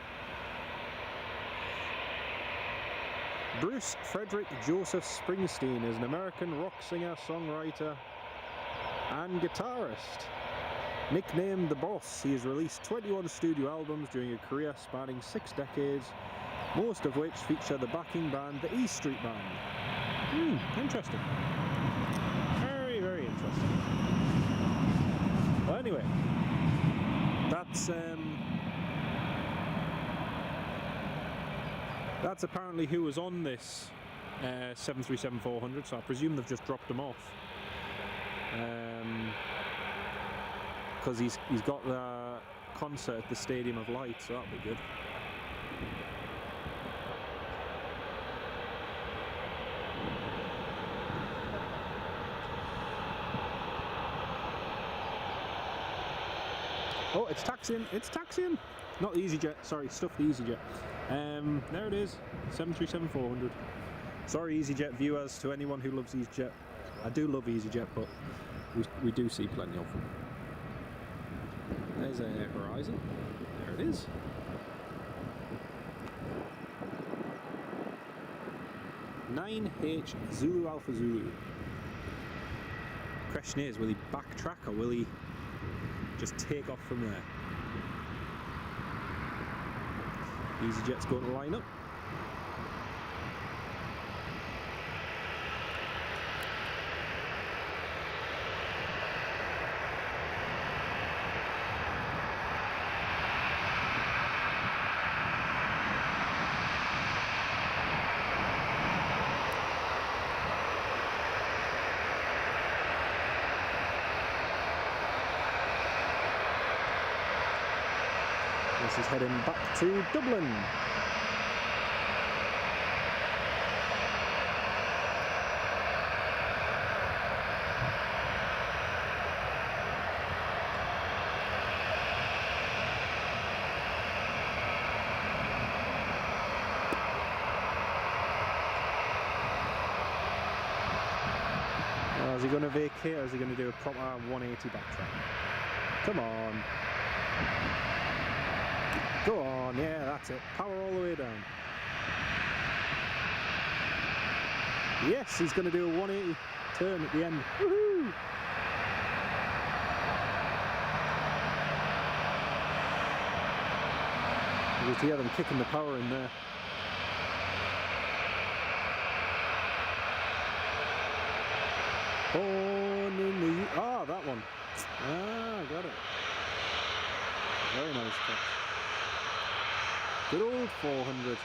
Bruce Frederick Joseph Springsteen is an American rock singer, songwriter, and guitarist. Nicknamed The Boss, he has released 21 studio albums during a career spanning 6 decades, most of which feature the backing band, the E Street Band. Interesting. Very, very interesting. Well, anyway, that's apparently who was on this 737-400, so I presume they've just dropped them off. Because he's got the concert at the Stadium of Light, so that'll be good. Oh, it's taxiing! It's taxiing! Not the EasyJet, sorry, stuff the EasyJet. There it is, 737-400. Sorry EasyJet viewers, to anyone who loves EasyJet. I do love EasyJet, but we do see plenty of them. There's a Horizon. There it is. "9H Zulu Alpha Zulu." Question is, will he backtrack or will he just take off from there? EasyJet's going to line up. This is heading back to Dublin. Is he going to vacate or is he going to do a proper 180 backtrack? Come on. Go on, yeah, that's it. Power all the way down. Yes, he's going to do a 180 turn at the end. Woohoo! You just hear them kicking the power in there. Born in the... Ah, that one. Ah, got it. Very nice catch. Good old 400.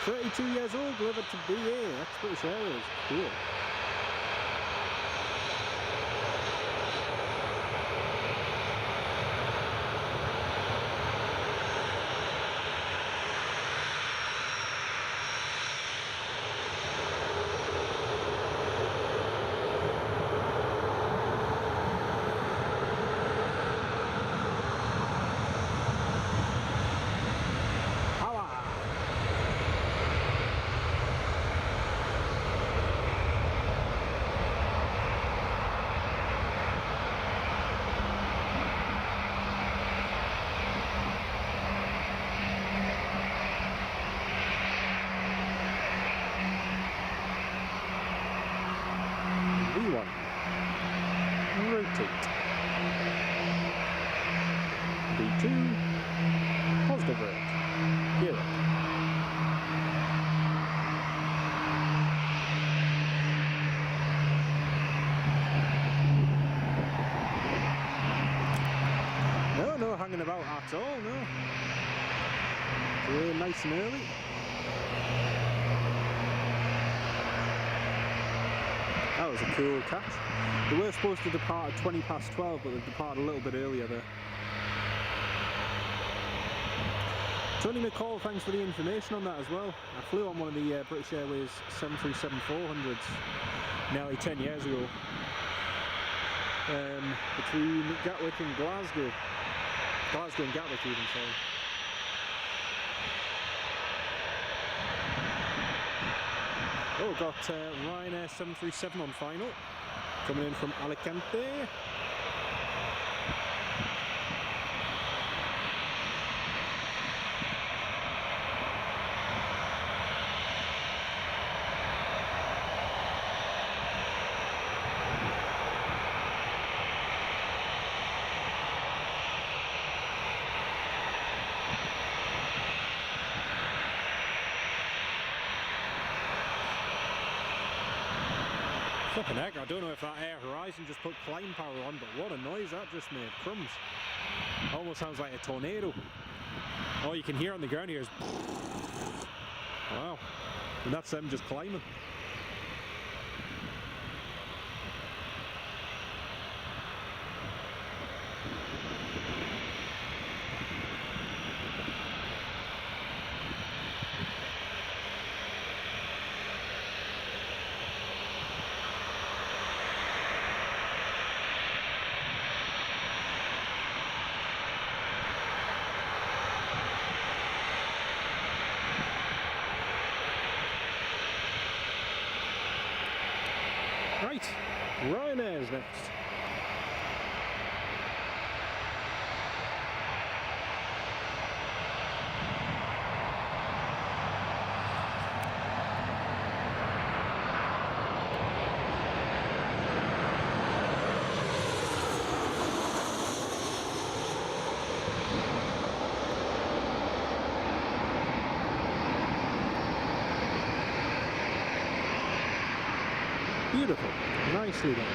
32 years old, delivered to BA, ex-British Airways. Cool. Rotate. B2. Positive rate. Gear up. No hanging about at all, no. We're nice and early. That was a cool catch. They were supposed to depart at 20 past 12, but they departed a little bit earlier there. Tony McCall, thanks for the information on that as well. I flew on one of the British Airways 737-400s nearly 10 years ago, between Gatwick and Glasgow. Glasgow and Gatwick even, sorry. Oh, got Ryanair 737 on final, coming in from Alicante. Flipping heck, I don't know if that Air Horizon just put climb power on, but what a noise that just made. Crumbs. Almost sounds like a tornado. All you can hear on the ground here is wow. And that's them just climbing. Right, Ryanair's next. Beautiful, nicely done.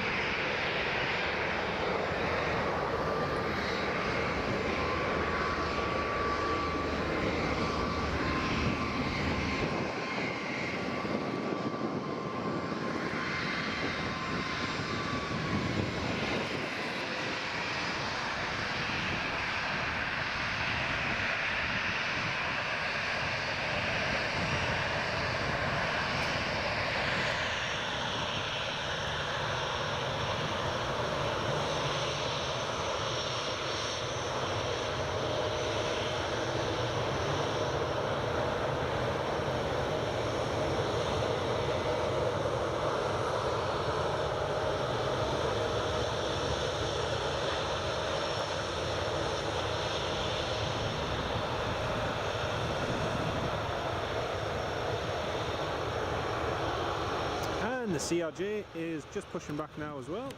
And the CRJ is just pushing back now as well.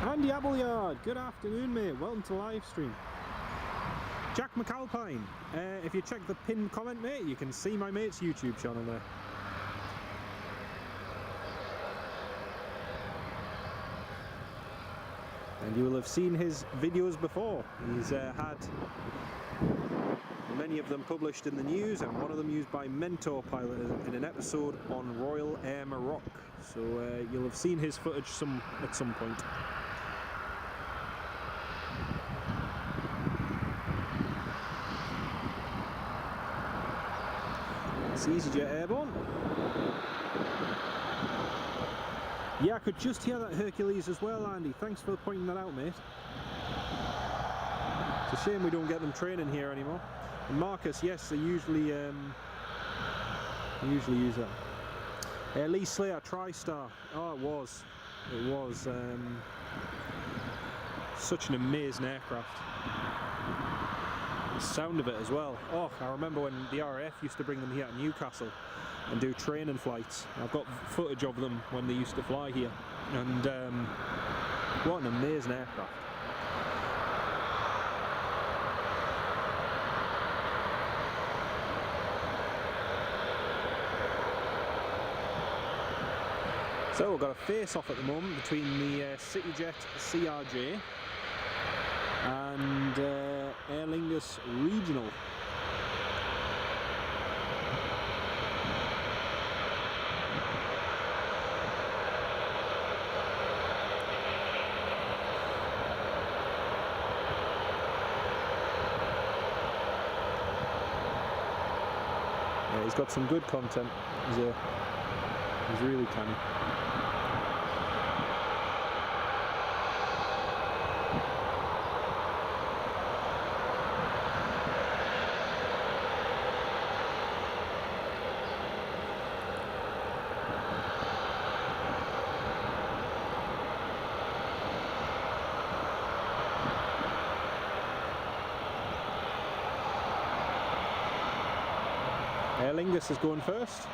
Andy Appleyard, good afternoon mate, welcome to the live stream. Jack McAlpine, if you check the pinned comment mate, you can see my mate's YouTube channel there. And you will have seen his videos before. He's had many of them published in the news, and one of them used by Mentor Pilot in an episode on Royal Air Maroc. So you'll have seen his footage at some point. It's EasyJet airborne. Yeah, I could just hear that Hercules as well, Andy. Thanks for pointing that out, mate. It's a shame we don't get them training here anymore. And Marcus, yes, they usually use that. Lee Slayer, TriStar. Oh, it was. It was such an amazing aircraft. sound of it as well. Oh, I remember when the RAF used to bring them here to Newcastle and do training flights. I've got footage of them when they used to fly here, and what an amazing aircraft. So we've got a face-off at the moment between the CityJet CRJ and Aer Lingus Regional. Yeah, he's got some good content. He's really canny. Aer Lingus is going first.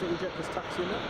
CityJet just taxiing it.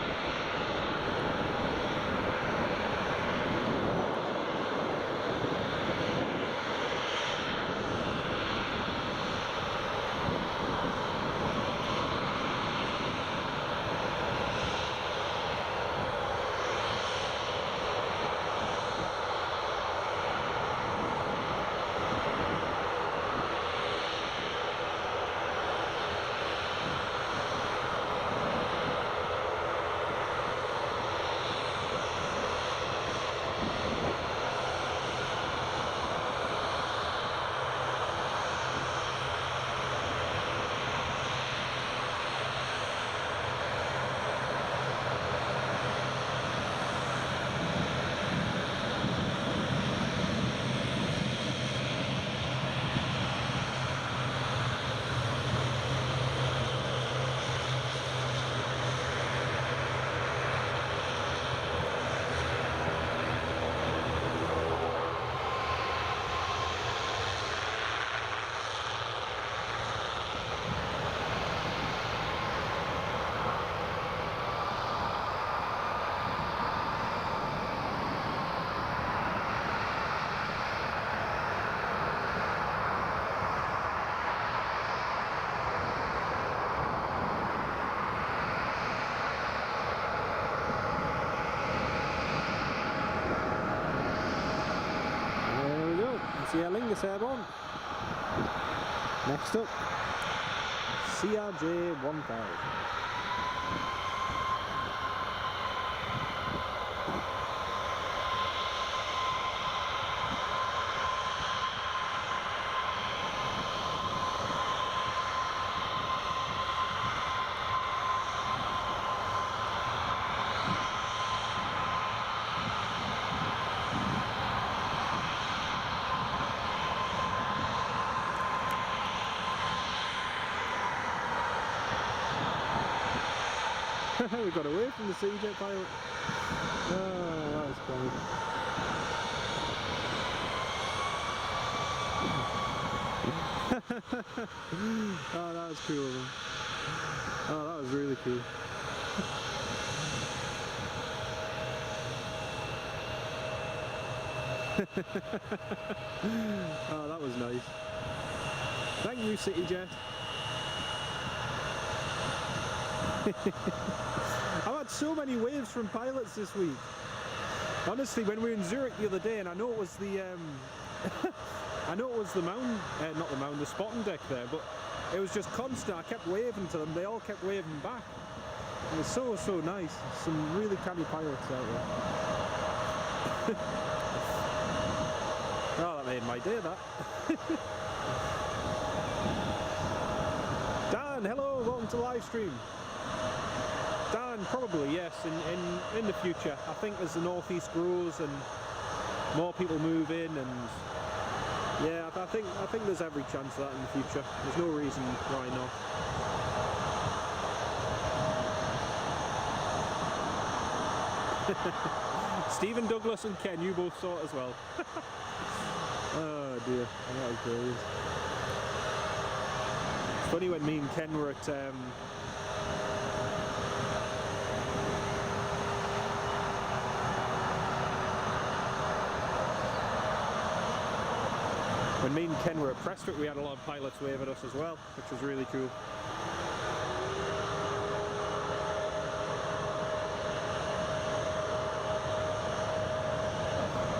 Aer Lingus airborne. Next up, CRJ 1000. We got away from the CityJet pilot. Oh, that was funny. Oh, that was cool of them. Oh, that was really cool. Oh, that was nice. Thank you, CityJet. I've had so many waves from pilots this week. Honestly, when we were in Zurich the other day, and I know it was the the spotting deck there, but it was just constant. I kept waving to them, they all kept waving back. It was so nice. Some really canny pilots out there. Oh, that made my day, that. Dan, hello, welcome to the live stream. Dan, probably, yes, in the future. I think as the northeast grows and more people move in, and yeah, I think there's every chance of that in the future. There's no reason why not. Stephen, Douglas and Ken, you both saw it as well. Oh dear, that was brilliant. It's funny when me and Ken were at Prestwick, we had a lot of pilots wave at us as well, which was really cool.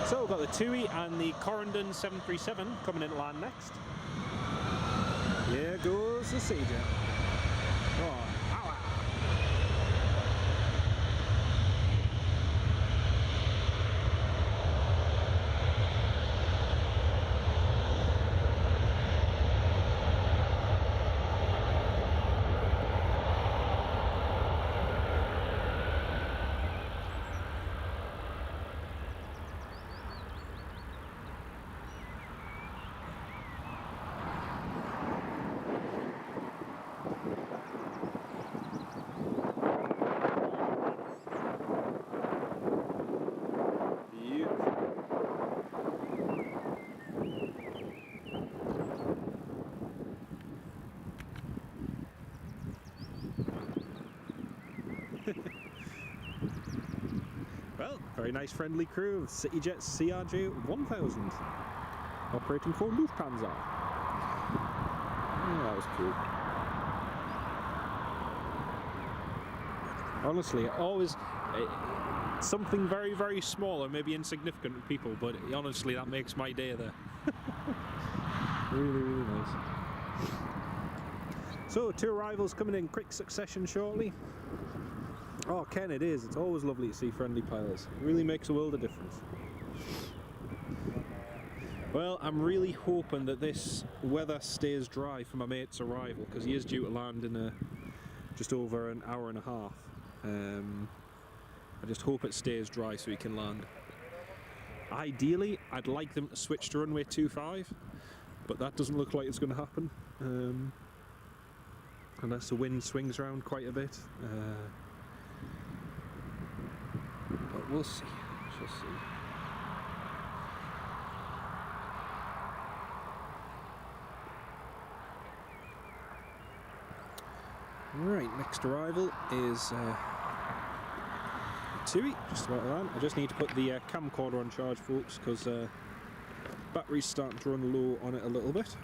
So we've got the TUI and the Corendon 737 coming in to land next. Here goes the CJ. Oh, ow. Well, very nice friendly crew of CityJet CRJ 1000 operating for Lufthansa. Oh, that was cool. Honestly, always something very, very small or maybe insignificant to people, but honestly that makes my day there. Really, really nice. So, 2 arrivals coming in quick succession shortly. Oh, Ken, it is. It's always lovely to see friendly pilots. It really makes a world of difference. Well, I'm really hoping that this weather stays dry for my mate's arrival, because he is due to land in just over an hour and a half. I just hope it stays dry so he can land. Ideally, I'd like them to switch to runway 25, but that doesn't look like it's going to happen. Unless the wind swings around quite a bit. But we'll see. We'll see. Right, next arrival is TUI, just about that. I just need to put the camcorder on charge, folks, because battery's starting to run low on it a little bit.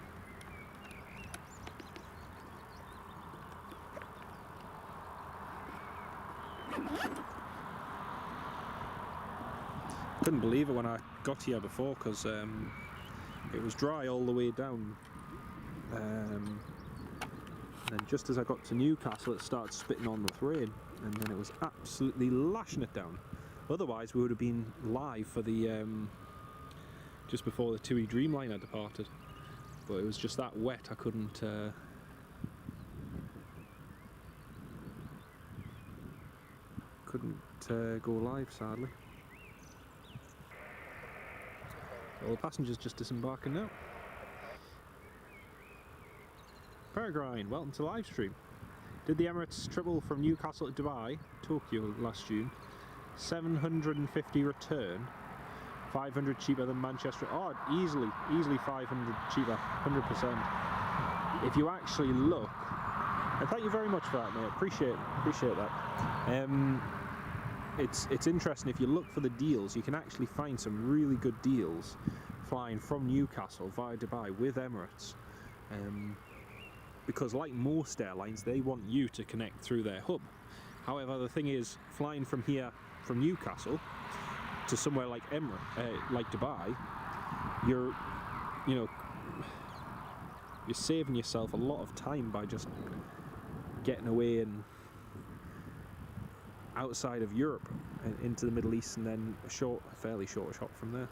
Couldn't believe it when I got here before, because it was dry all the way down, and then just as I got to Newcastle it started spitting on with rain, and then it was absolutely lashing it down. Otherwise we would have been live for the just before the TUI Dreamliner departed, but it was just that wet I couldn't go live, sadly. All the passengers just disembarking now. Peregrine, welcome to the live stream. Did the Emirates triple from Newcastle to Dubai, Tokyo last June? 750 return, 500 cheaper than Manchester. Oh, easily 500 cheaper, 100%. If you actually look, and thank you very much for that, mate. Appreciate that. It's interesting, if you look for the deals, you can actually find some really good deals flying from Newcastle via Dubai with Emirates. Because like most airlines, they want you to connect through their hub. However, the thing is, flying from here, from Newcastle, to somewhere like like Dubai, you're saving yourself a lot of time by just getting away and outside of Europe into the Middle East, and then a fairly short shot from there.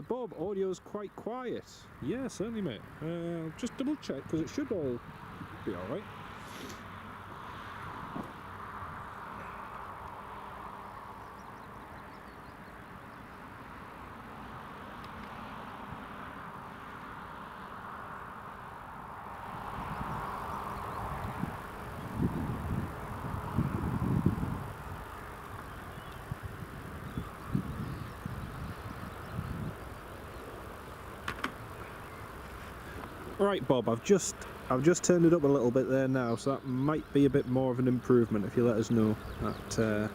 Bob, audio's quite quiet. Yeah, certainly, mate. I'll just double check because it should all be alright. Right, Bob, I've just turned it up a little bit there now, so that might be a bit more of an improvement if you let us know that.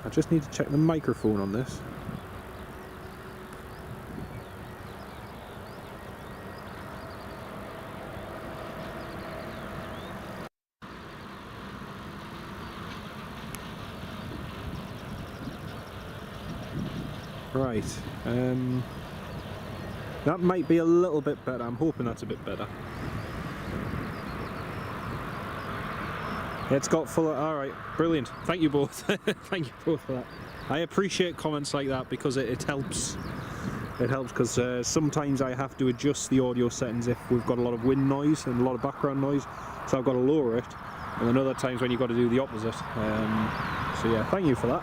I just need to check the microphone on this. Right, that might be a little bit better. I'm hoping that's a bit better. It's got full of, alright, brilliant. Thank you both. Thank you both for that. I appreciate comments like that because it helps. It helps because sometimes I have to adjust the audio settings if we've got a lot of wind noise and a lot of background noise, so I've got to lower it, and then other times when you've got to do the opposite. So yeah, thank you for that.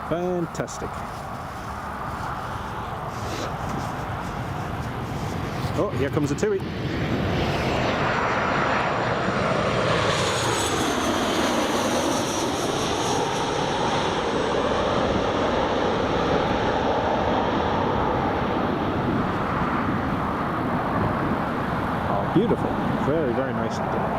Fantastic. Oh, here comes a Tui. Oh, beautiful. Very, very nicely done.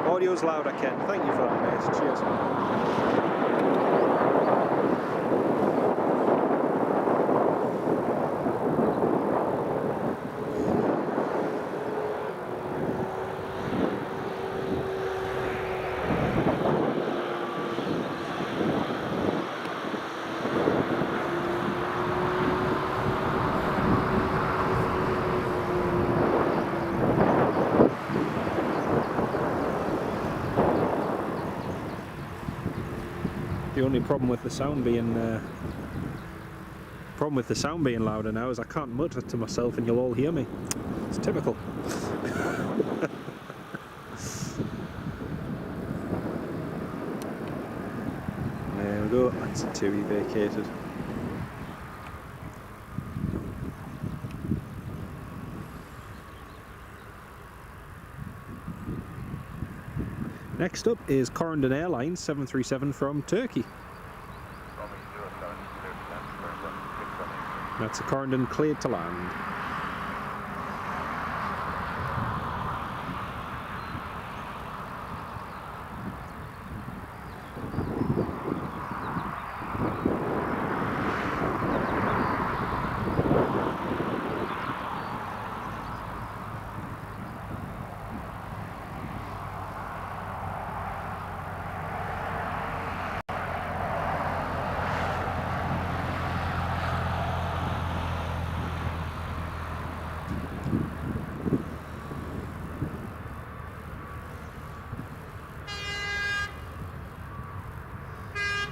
Audio's louder, Ken. Thank you for that, mate. Cheers. The only problem with the sound being louder now is I can't mutter to myself and you'll all hear me. It's typical. There we go, that's a Tui vacated. Next up is Corendon Airlines 737 from Turkey. That's a Corendon cleared to land.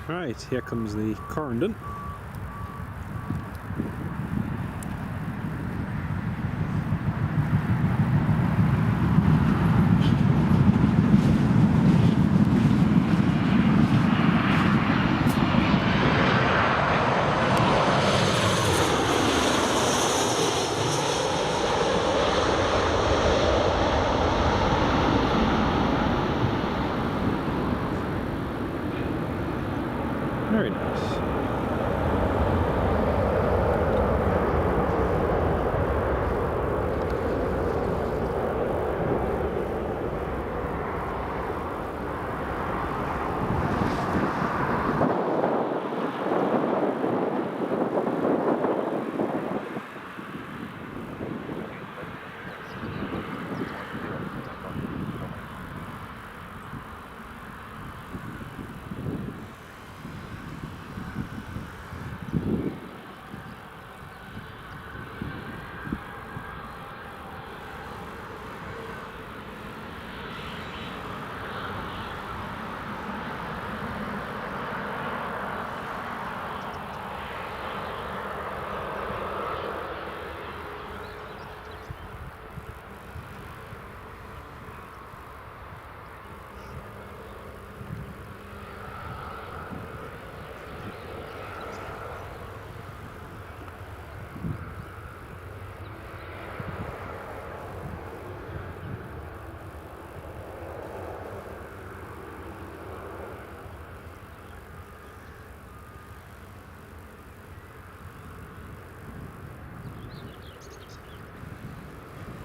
Right, here comes the Corendon. Very nice.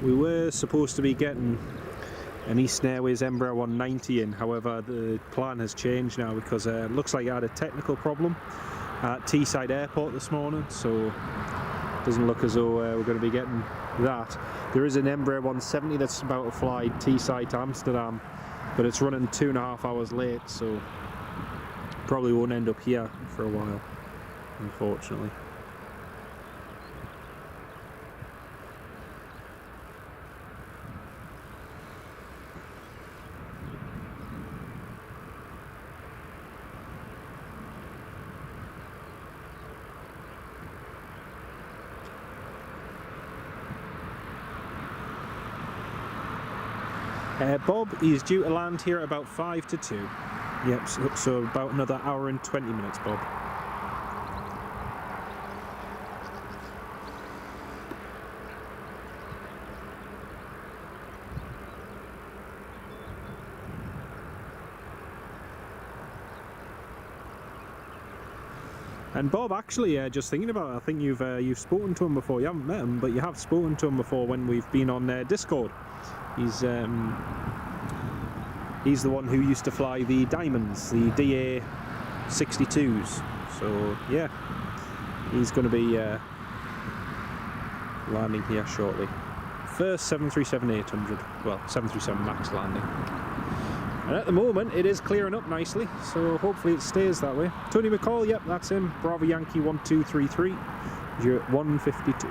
We were supposed to be getting an Eastern Airways Embraer 190 in, however the plan has changed now because it looks like it had a technical problem at Teesside Airport this morning, so it doesn't look as though we're going to be getting that. There is an Embraer 170 that's about to fly Teesside to Amsterdam, but it's running 2.5 hours late, so probably won't end up here for a while, unfortunately. Bob is due to land here at about 5 to 2. Yep, so about another hour and 20 minutes, Bob. And Bob, actually, just thinking about it, I think you've spoken to him before. You haven't met him, but you have spoken to him before when we've been on Discord. He's the one who used to fly the Diamonds, the DA-62s. So yeah, he's going to be landing here shortly. First 737-800, well, 737 MAX landing. And at the moment, it is clearing up nicely, so hopefully it stays that way. Tony McCall, yep, that's him. Bravo Yankee 1233. You're at 152.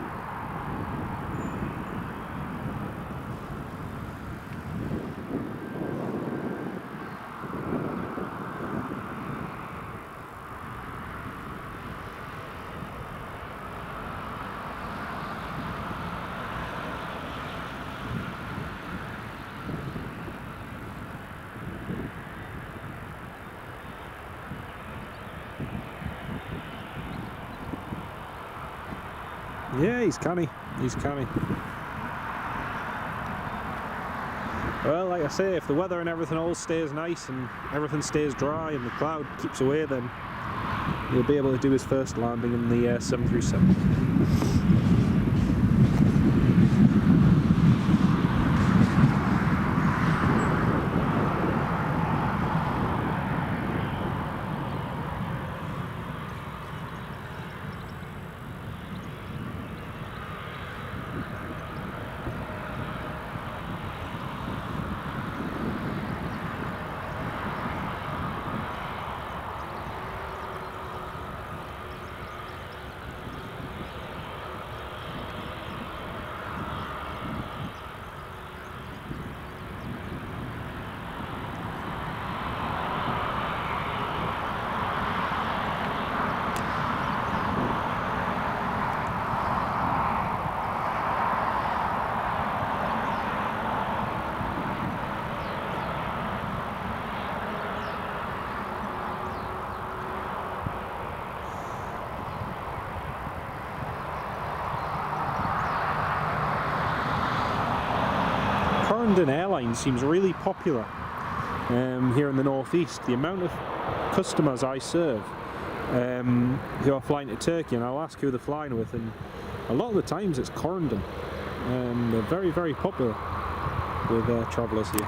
Yeah, he's canny. He's canny. Well, like I say, if the weather and everything all stays nice and everything stays dry and the cloud keeps away, then he'll be able to do his first landing in the 737. Corendon Airlines seems really popular here in the northeast. The amount of customers I serve who are flying to Turkey, and I'll ask who they're flying with, and a lot of the times it's Corendon. They're very, very popular with travellers here.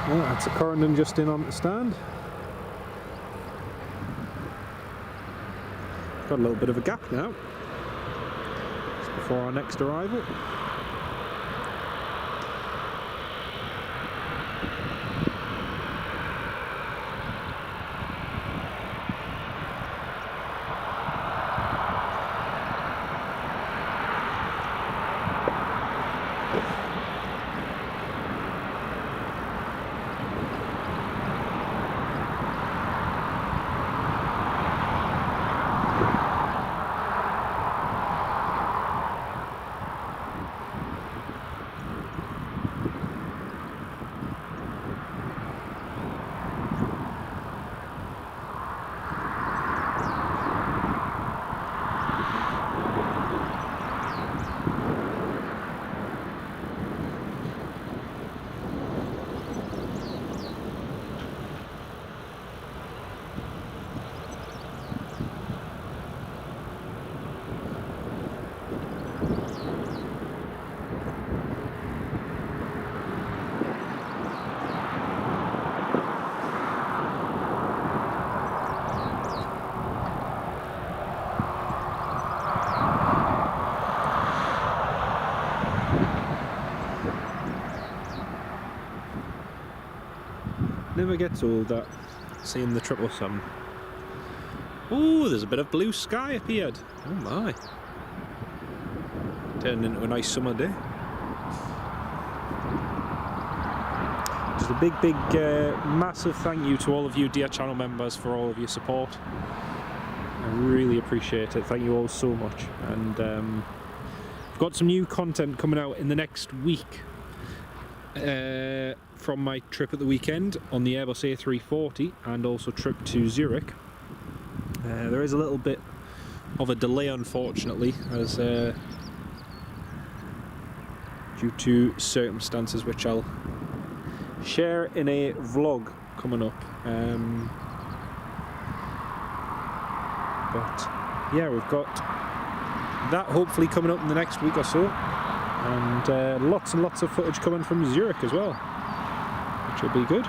Well, that's a Corendon just in on the stand. Got a little bit of a gap now. Just before our next arrival. Never gets old, that, seeing the 777. Oh, there's a bit of blue sky appeared. Oh my. Turned into a nice summer day. Just a big, massive thank you to all of you dear channel members for all of your support. I really appreciate it. Thank you all so much. And I've got some new content coming out in the next week from my trip at the weekend on the Airbus A340 and also trip to Zurich. There is a little bit of a delay, unfortunately, as due to circumstances which I'll share in a vlog coming up. But yeah, we've got that hopefully coming up in the next week or so, and lots and lots of footage coming from Zurich as well, which will be good.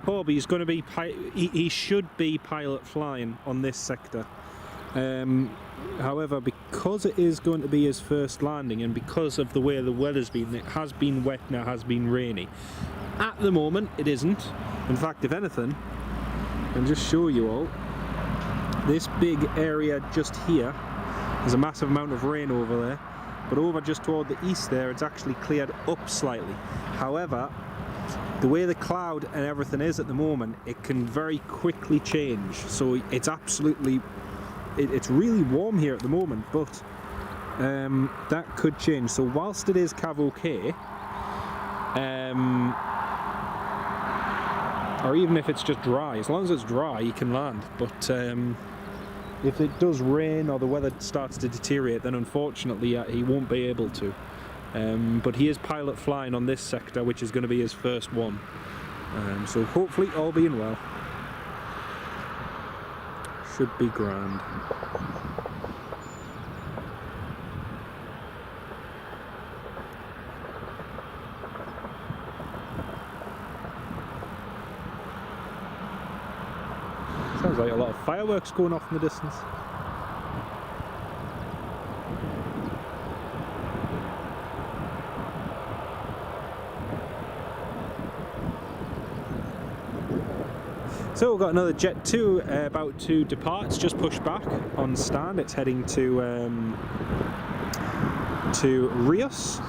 Bob, he's going to be he should be pilot flying on this sector. However, because it is going to be his first landing, and because of the way the weather's been, it has been wet and it has been rainy. At the moment, it isn't. In fact, if anything, I'll just show you all. This big area just here, there's a massive amount of rain over there, but over just toward the east there, it's actually cleared up slightly. However, the way the cloud and everything is at the moment, it can very quickly change. So it's absolutely, it's really warm here at the moment, but that could change. So whilst it is cav-okay, or even if it's just dry, as long as it's dry, you can land. But if it does rain or the weather starts to deteriorate, then unfortunately he won't be able to. But he is pilot flying on this sector, which is going to be his first one. So hopefully all being well. Should be grand. Sounds like a lot of fireworks going off in the distance. So we've got another Jet 2 about to depart. It's just pushed back on stand. It's heading to Rios.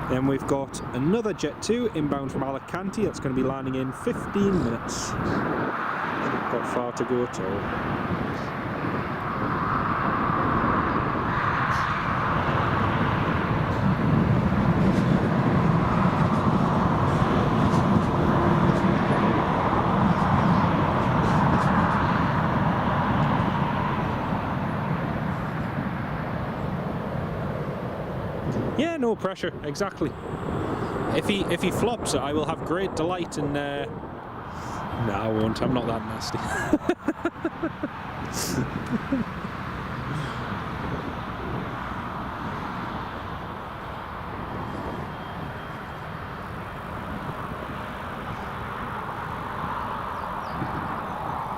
Then we've got another Jet 2 inbound from Alicante. That's going to be landing in 15 minutes. Not got far to go at all. Yeah, no pressure, exactly. If he flops it, I will have great delight in... No, I won't. I'm not that nasty.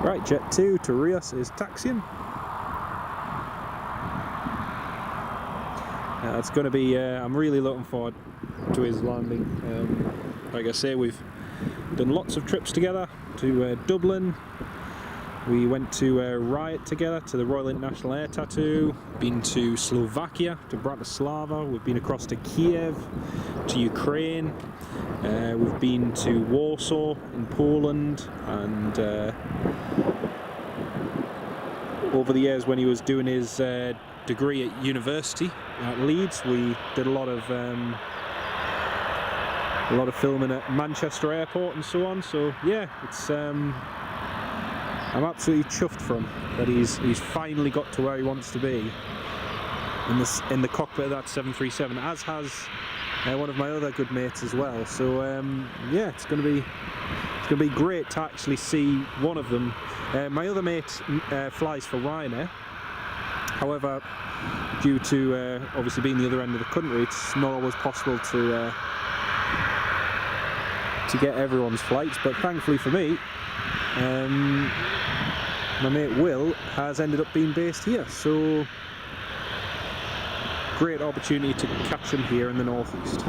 Right, Jet 2 to Rios is taxiing. It's going to be, I'm really looking forward to his landing. Like I say, we've done lots of trips together to Dublin. We went to Riot together, to the Royal International Air Tattoo, been to Slovakia, to Bratislava, we've been across to Kiev, to Ukraine, we've been to Warsaw in Poland, and over the years when he was doing his degree at university at Leeds, we did a lot of filming at Manchester Airport and so on. So yeah, it's I'm absolutely chuffed for him that he's finally got to where he wants to be in the cockpit of that 737, as has one of my other good mates as well. So yeah, it's going to be great to actually see one of them. My other mate flies for Ryanair. However, due to obviously being the other end of the country, it's not always possible to get everyone's flights. But thankfully for me, my mate Will has ended up being based here. So great opportunity to catch him here in the northeast.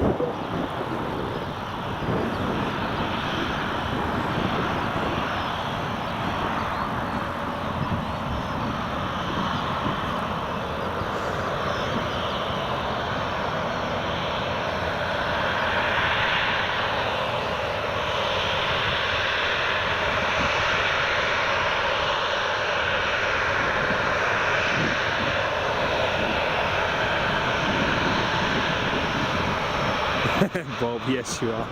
Bob, yes you are.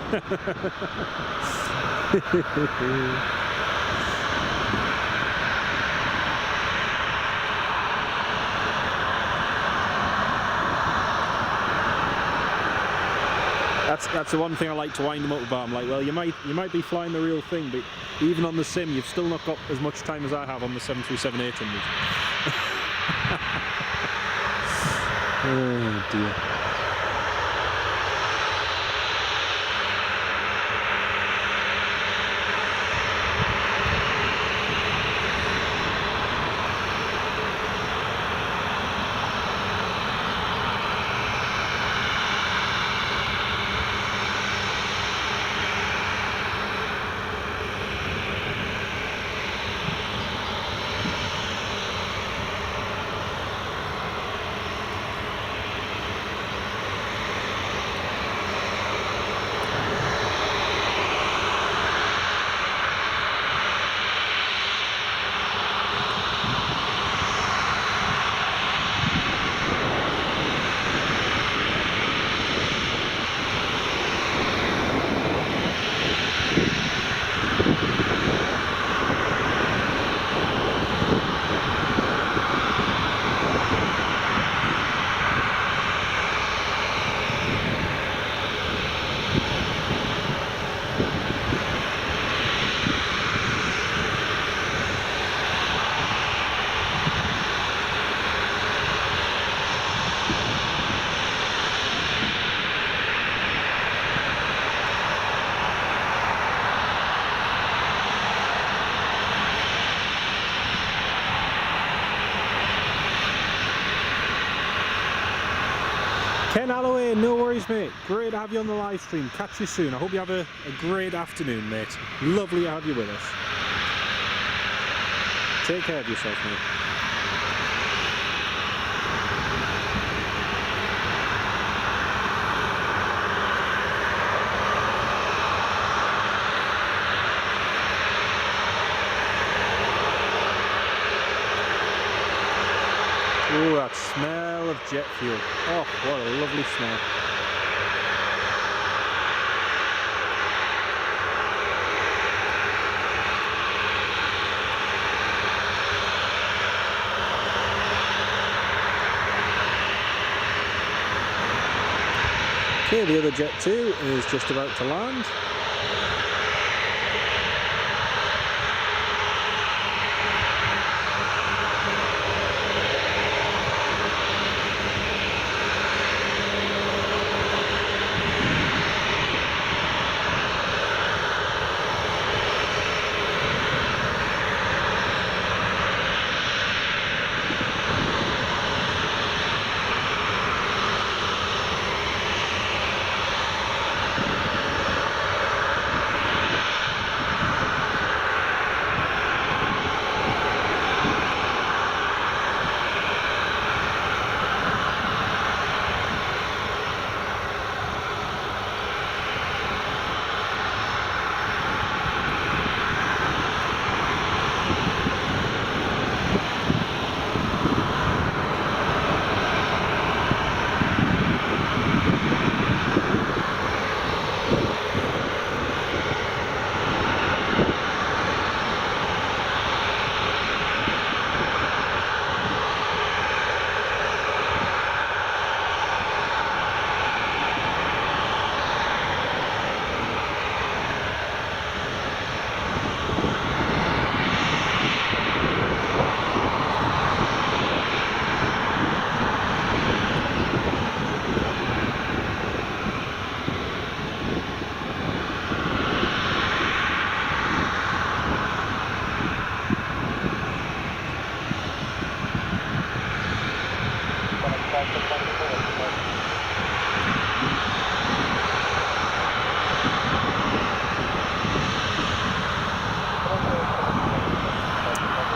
That's the one thing I like to wind them up about. I'm like, well, you might be flying the real thing, but even on the sim, you've still not got as much time as I have on the 737-800. Oh dear. no worries, mate. Great to have you on the live stream. Catch you soon. I hope you have a great afternoon, mate. Lovely to have you with us. Take care of yourself, mate. Oh, that smell of jet fuel. Oh, what a lovely smell. Okay, the other Jet 2 is just about to land.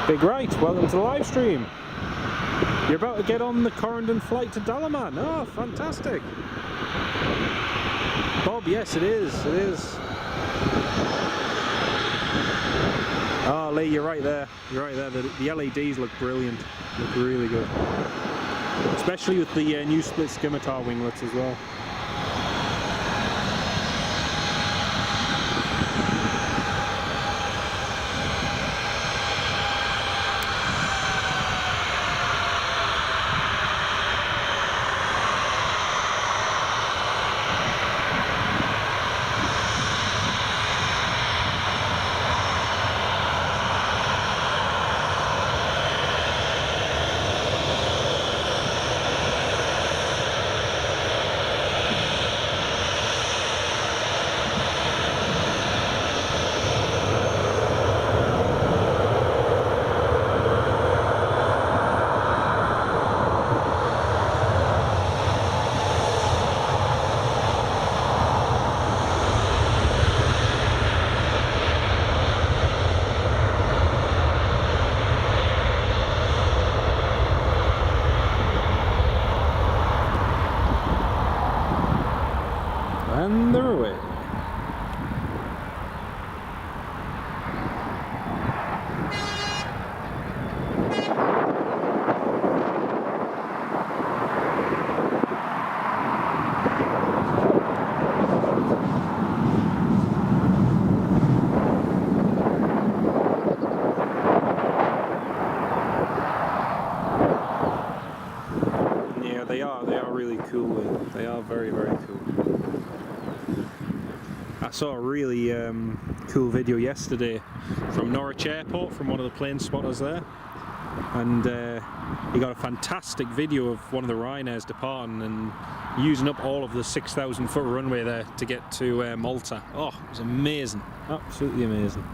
Big right, welcome to the live stream. You're about to get on the Corendon flight to Dalaman. Oh, fantastic. Bob, yes it is, it is. Oh Lee, you're right there. You're right there. The LEDs look brilliant. Look really good. Especially with the new split scimitar winglets as well. And they're away. Yeah, they are really cool. They are very, very cool. I saw a really cool video yesterday from Norwich Airport, from one of the plane spotters there, and he got a fantastic video of one of the Ryanairs departing and using up all of the 6,000 foot runway there to get to Malta. Oh, it was amazing, absolutely amazing.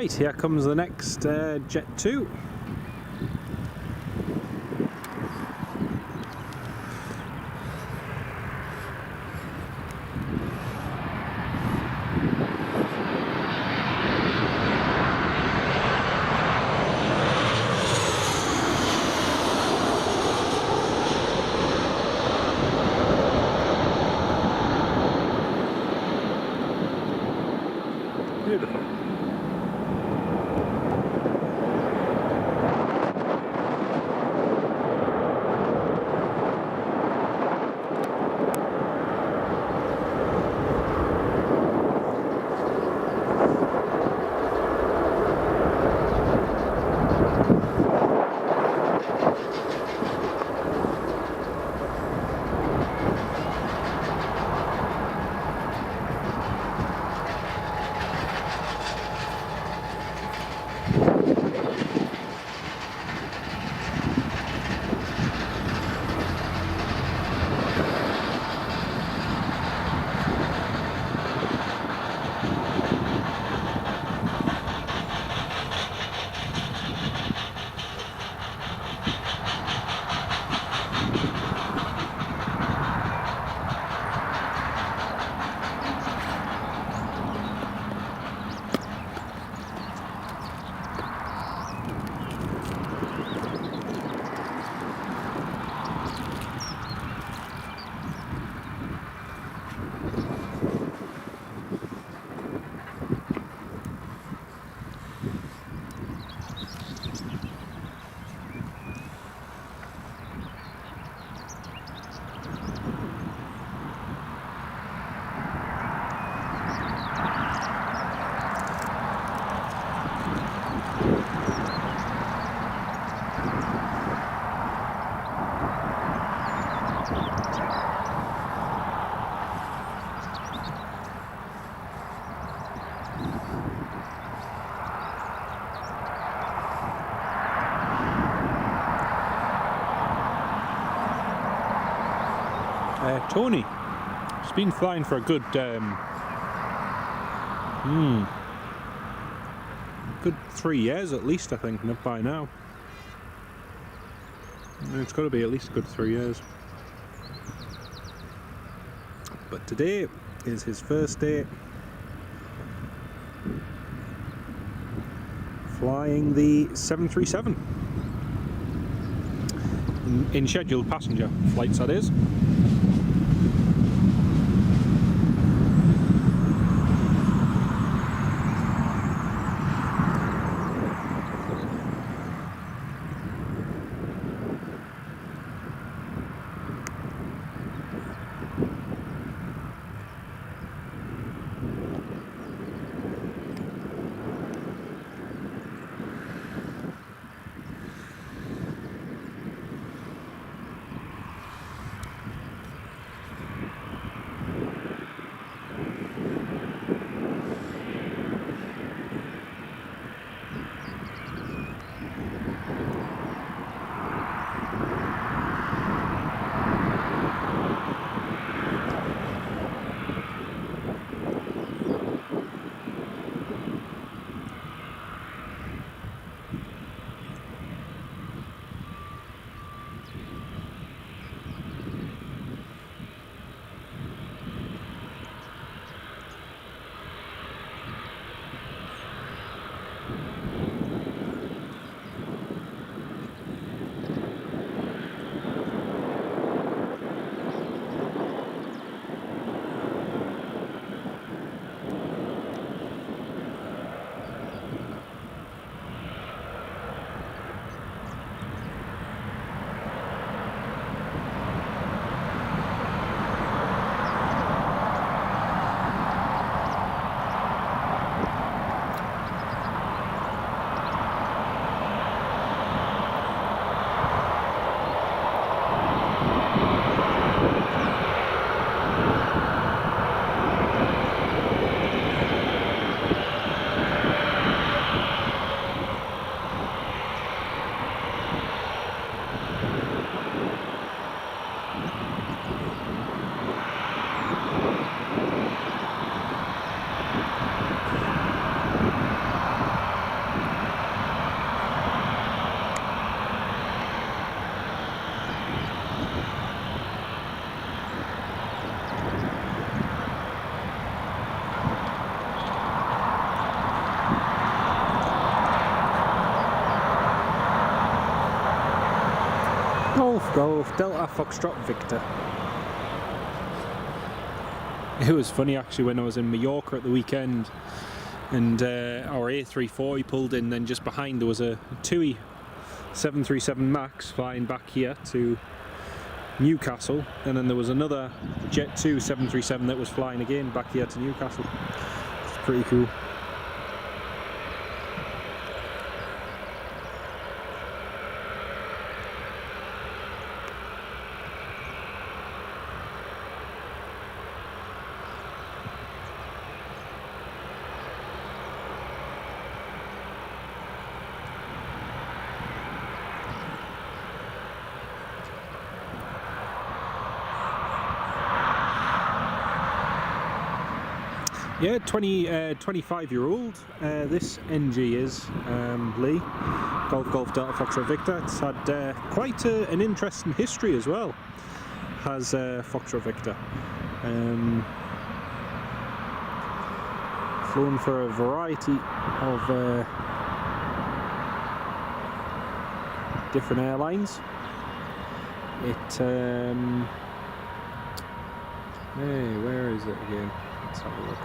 Right, here comes the next Jet 2. Beautiful. Tony, he's been flying for a good, good 3 years at least, I think, not by now. It's got to be at least a good 3 years. But today is his first day flying the 737 in scheduled passenger flights, that is. Golf Delta Foxtrot Victor. It was funny actually when I was in Mallorca at the weekend and our A340 pulled in, then just behind there was a TUI 737 MAX flying back here to Newcastle, and then there was another Jet 2 737 that was flying again back here to Newcastle. It's pretty cool. Yeah, 25-year-old. This NG is Lee, Golf Delta Foxtrot Victor. It's had quite an interesting history as well, has Foxtrot Victor. Flown for a variety of different airlines. Hey, where is it again? Let's have a look.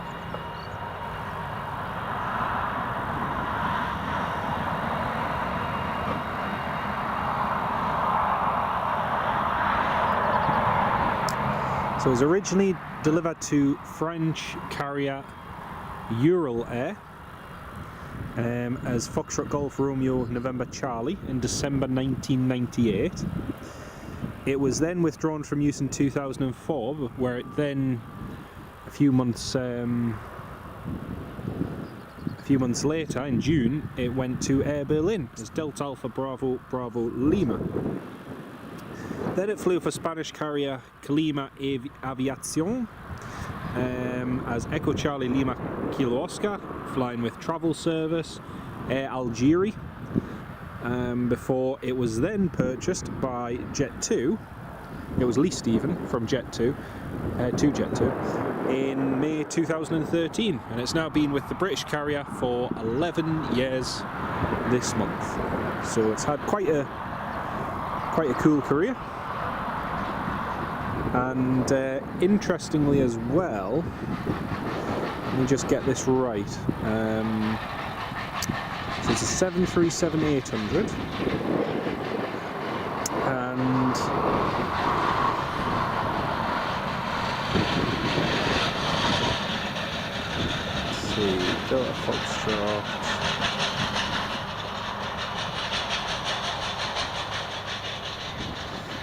So it was originally delivered to French carrier Ural Air as Foxtrot Golf Romeo November Charlie in December 1998. It was then withdrawn from use in 2004, where it then, a few months later, in June, it went to Air Berlin as Delta Alpha Bravo Bravo Lima. Then it flew for Spanish carrier Calima Aviation as Echo Charlie Lima Kilo Oscar, flying with travel service Air Algerie, before it was then purchased by Jet 2. It was leased even from Jet 2 to Jet 2 in May 2013, and it's now been with the British carrier for 11 years this month. So it's had quite a cool career. And interestingly as well, let me just get this right. So it's a 737-800, and let's see, Delta Foxtrot.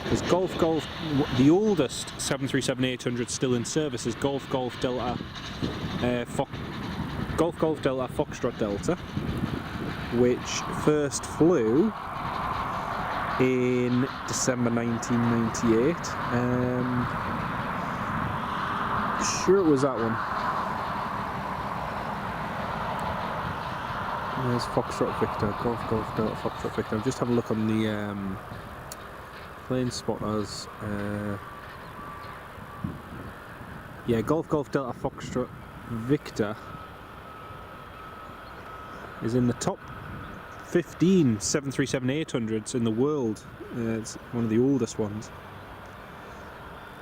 There's Golf, the oldest 737-800 still in service is Golf Delta Foxtrot Delta, which first flew in December 1998. Sure it was that one. There's Foxtrot Victor, Golf Delta Foxtrot Victor. I'm just having a look on the PlaneSpotters. Yeah, Golf Delta Foxtrot Victor is in the top 15 737-800s in the world. It's one of the oldest ones.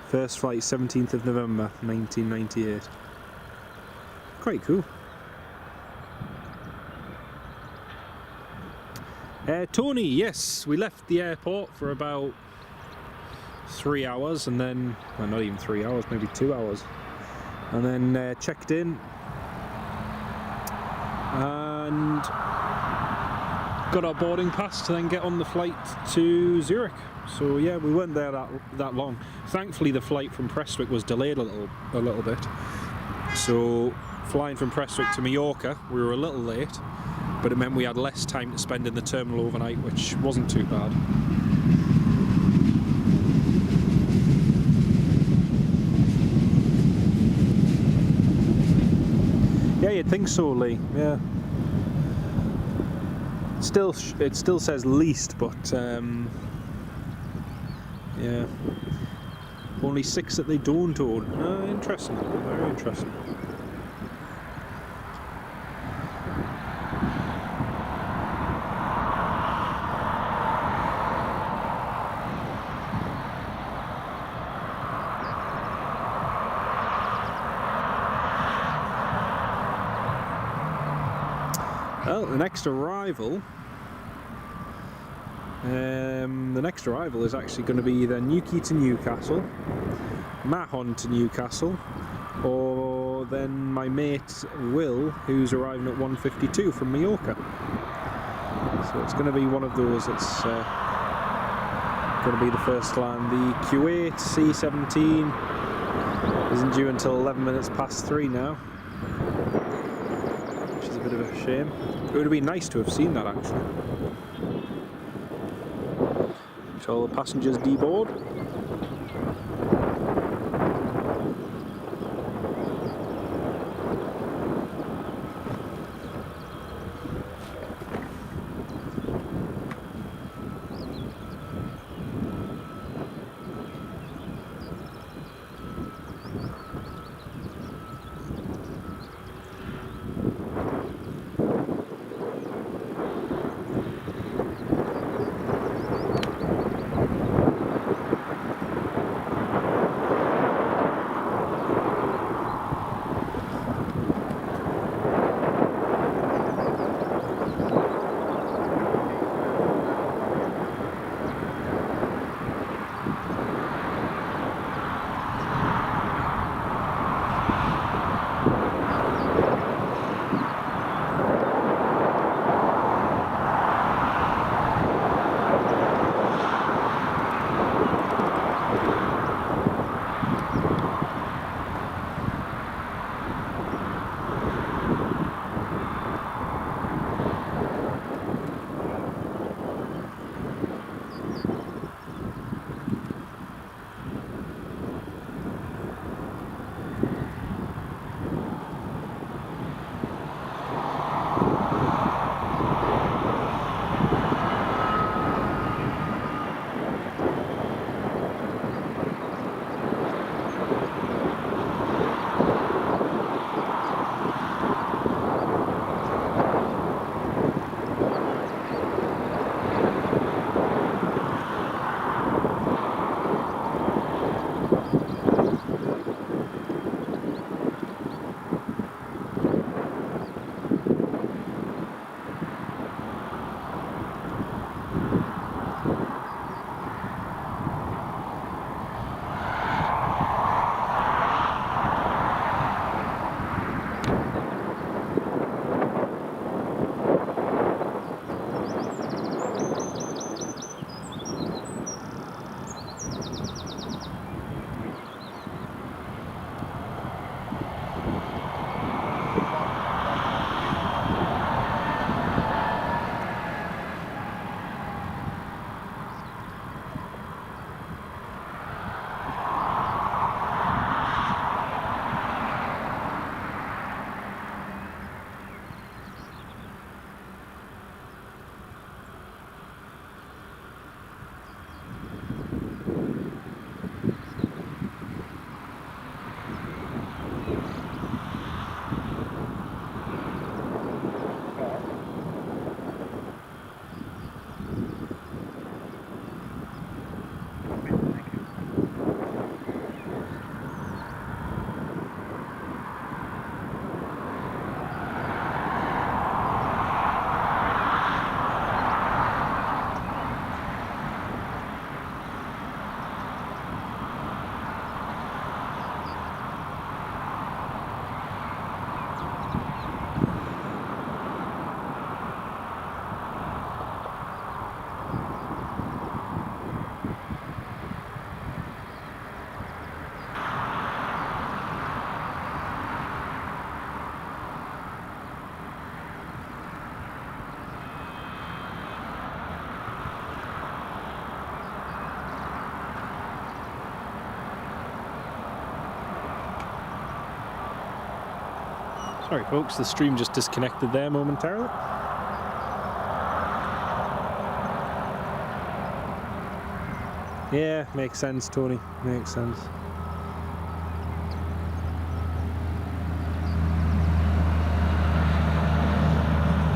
First flight 17th of November 1998. Quite cool. Tony, yes, we left the airport for about 3 hours, and then, well, not even 3 hours, maybe 2 hours, and then checked in and got our boarding pass to then get on the flight to Zurich. So yeah, we weren't there that long. Thankfully the flight from Prestwick was delayed a little bit, so flying from Prestwick to Mallorca we were a little late, but it meant we had less time to spend in the terminal overnight, which wasn't too bad. Yeah, you'd think so, Lee. Yeah. It still says leased, but yeah, only 6 that they don't own. Interesting. Very interesting. Well, the next arrival is actually going to be either Newquay to Newcastle, Mahon to Newcastle, or then my mate Will, who's arriving at 1:52 from Mallorca. So it's going to be one of those that's going to be the first land. The Kuwait C-17 isn't due until 11 minutes past 3 now, which is a bit of a shame. It would have been nice to have seen that actually. So all the passengers deboard. Sorry folks, the stream just disconnected there momentarily. Yeah, makes sense, Tony, makes sense.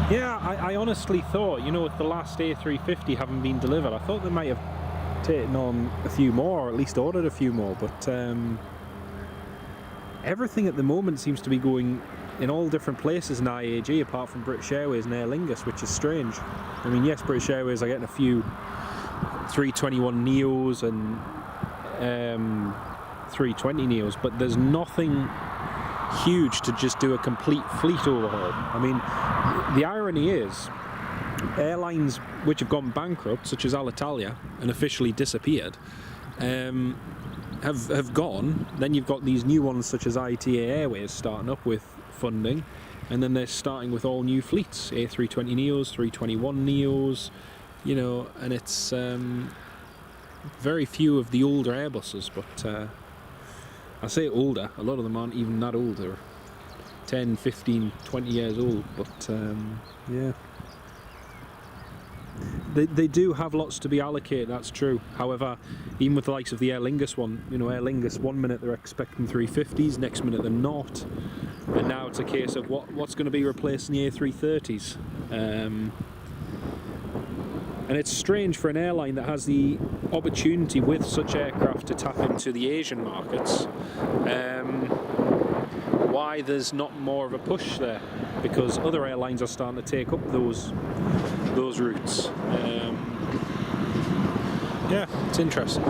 Yeah, I honestly thought, you know, with the last A350 having been delivered, I thought they might have taken on a few more, or at least ordered a few more, but everything at the moment seems to be going in all different places in IAG apart from British Airways and Aer Lingus, which is strange. I mean, yes, British Airways are getting a few 321 Neos and 320 Neos, but there's nothing huge to just do a complete fleet overhaul. I mean, the irony is, airlines which have gone bankrupt, such as Alitalia, and officially disappeared, have gone. Then you've got these new ones such as ITA Airways starting up with funding, and then they're starting with all new fleets, A320 Neos, 321 Neos, you know, and it's very few of the older Airbuses, but I say older, a lot of them aren't even that old, they're 10, 15, 20 years old, but yeah. They do have lots to be allocated, that's true. However, even with the likes of the Aer Lingus one, you know, Aer Lingus, one minute they're expecting 350s, next minute they're not. And now it's a case of what's going to be replacing the A330s. And it's strange for an airline that has the opportunity with such aircraft to tap into the Asian markets, why there's not more of a push there, because other airlines are starting to take up those routes. Yeah, it's interesting.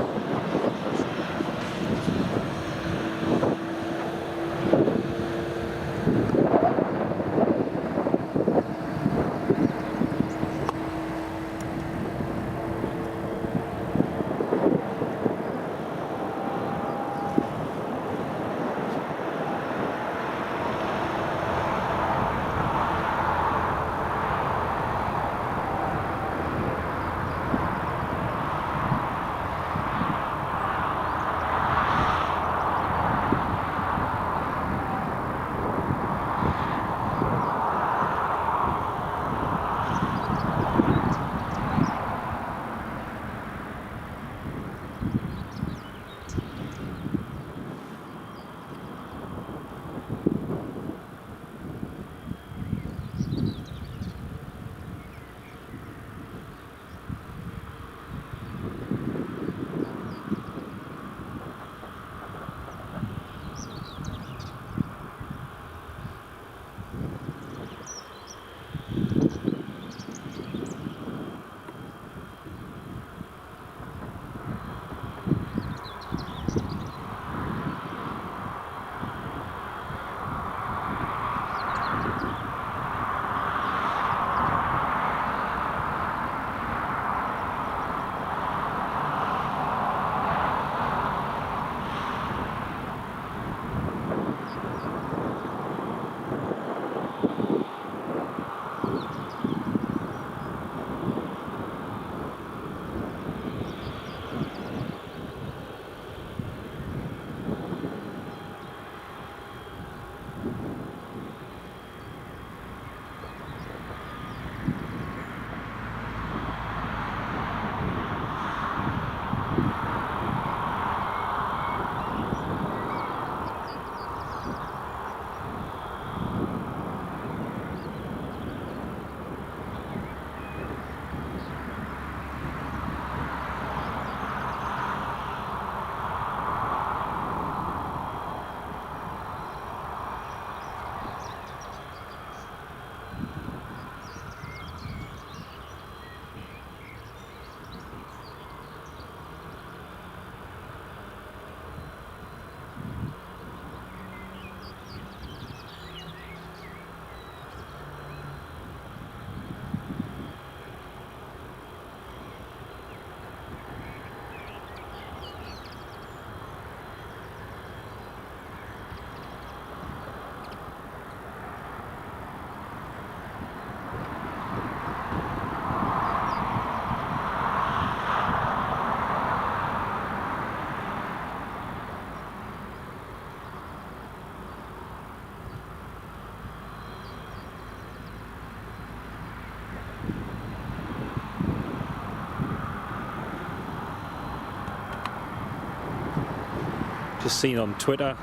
Just seen on Twitter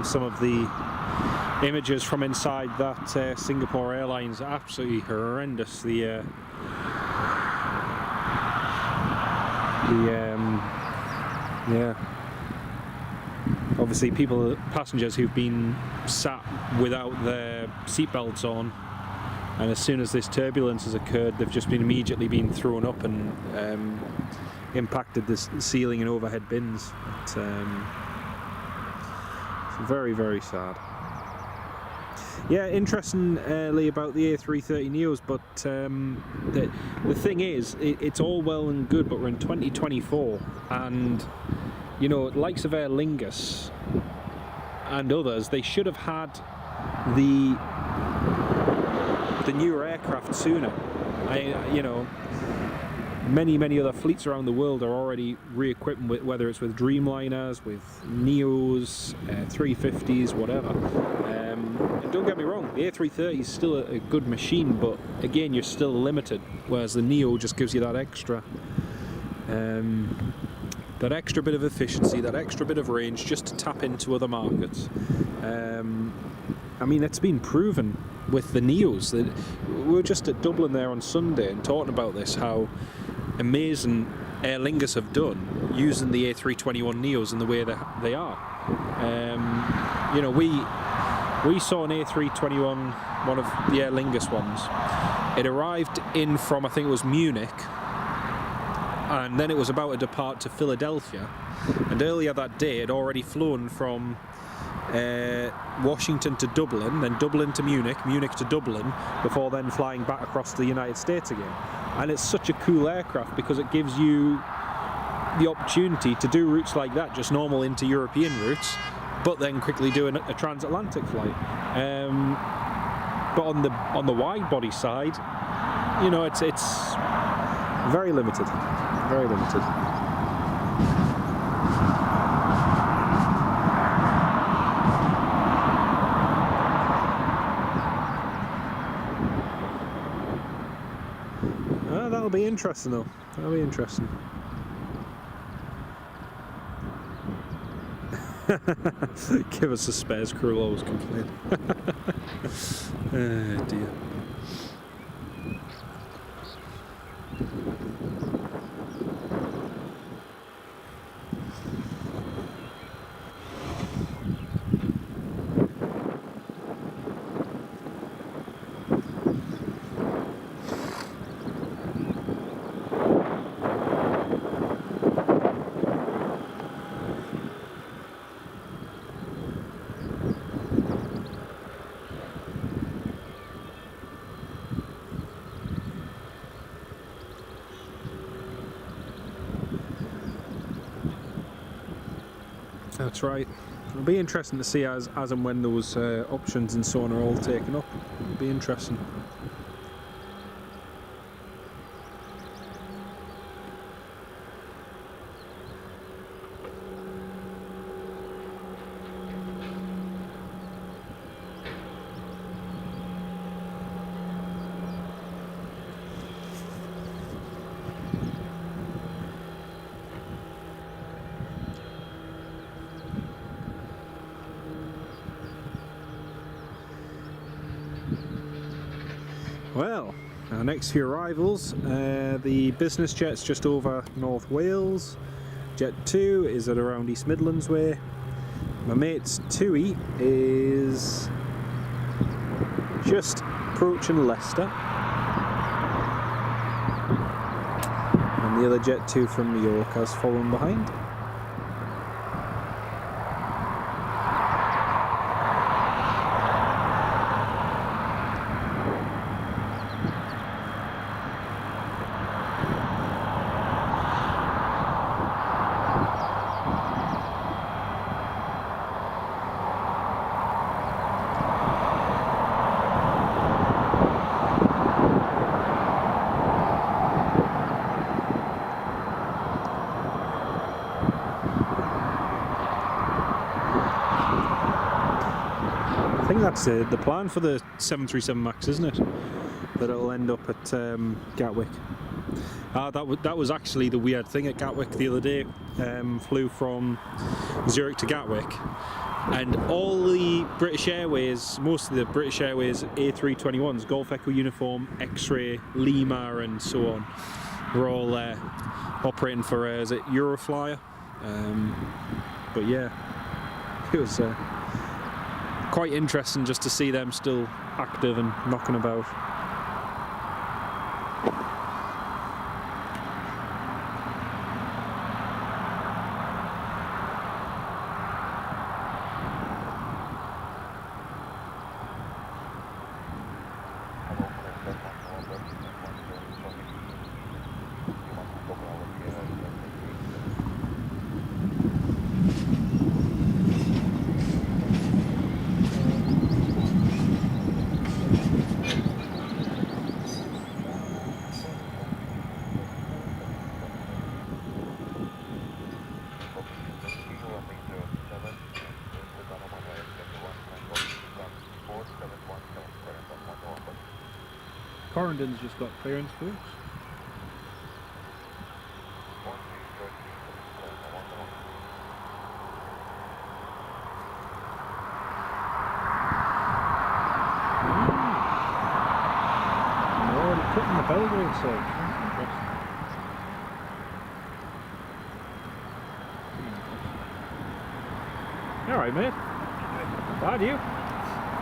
some of the images from inside that Singapore Airlines are absolutely horrendous. Yeah, obviously passengers who've been sat without their seatbelts on, and as soon as this turbulence has occurred, they've just been immediately been thrown up and impacted the ceiling and overhead bins. It's very, very sad. Yeah, interestingly about the A330 Neos, but the thing is, it's all well and good, but we're in 2024, and you know, likes of Aer Lingus and others, they should have had the newer aircraft sooner. You know, many other fleets around the world are already re-equipping with, whether it's with Dreamliners, with Neos, 350s, whatever. And don't get me wrong, the A330 is still a good machine, but again, you're still limited, whereas the Neo just gives you that extra bit of efficiency, that extra bit of range, just to tap into other markets. I mean, it's been proven with the Neos. We were just at Dublin there on Sunday and talking about this, how amazing Aer Lingus have done using the A321 Neos in the way that they are. You know, we saw an A321, one of the Aer Lingus ones. It arrived in from, I think it was Munich, and then it was about to depart to Philadelphia, and earlier that day it had already flown from Washington to Dublin, then Dublin to Munich, Munich to Dublin, before then flying back across the United States again. And it's such a cool aircraft because it gives you the opportunity to do routes like that, just normal inter-European routes, but then quickly do a transatlantic flight. But on the wide body side, you know, it's very limited, very limited. That'll be interesting though. That'll be interesting. Give us a spares crew, always complain. Oh dear. That's right. It'll be interesting to see as and when those options and so on are all taken up. It'll be interesting. Well, our next few arrivals, the business jet's just over North Wales, Jet 2 is at around East Midlands way, my mate's TUI is just approaching Leicester, and the other Jet 2 from New York is following behind. I think that's the plan for the 737 MAX, isn't it? That it'll end up at Gatwick. That was actually the weird thing at Gatwick the other day. Flew from Zurich to Gatwick, and all the British Airways, most of the British Airways A321s, Golf Echo Uniform, X-Ray, Lima and so on, were all operating for, is it Euroflyer? But yeah, it was quite interesting just to see them still active and knocking about. Corendon's just got clearance, folks. Already putting the Belgrade side. That's interesting. You alright, mate? Bad, you?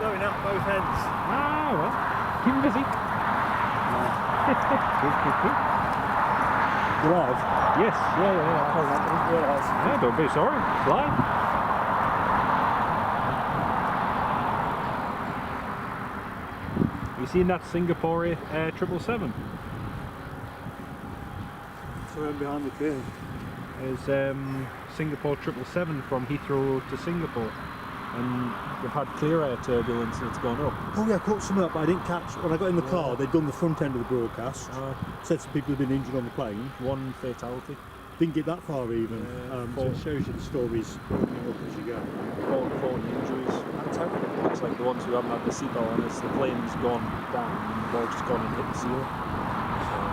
Blowing out both ends. Ah, well. Keep him busy. Good. You live? Yes, yeah. I didn't realise. Yeah, don't be sorry. Fly. You seen that Singapore 777? So I'm behind the curve. Is Singapore 777 from Heathrow to Singapore, and they've had clear air turbulence and it's gone up. Oh yeah, I caught some up, but I didn't catch. When I got in the car, they'd done the front end of the broadcast. Said some people had been injured on the plane. One fatality. Didn't get that far even. So it shows you the stories opening up as you go. 40 injuries. Looks like the ones who haven't had the seatbelt on is the plane's gone down and the board's just gone and hit the ceiling.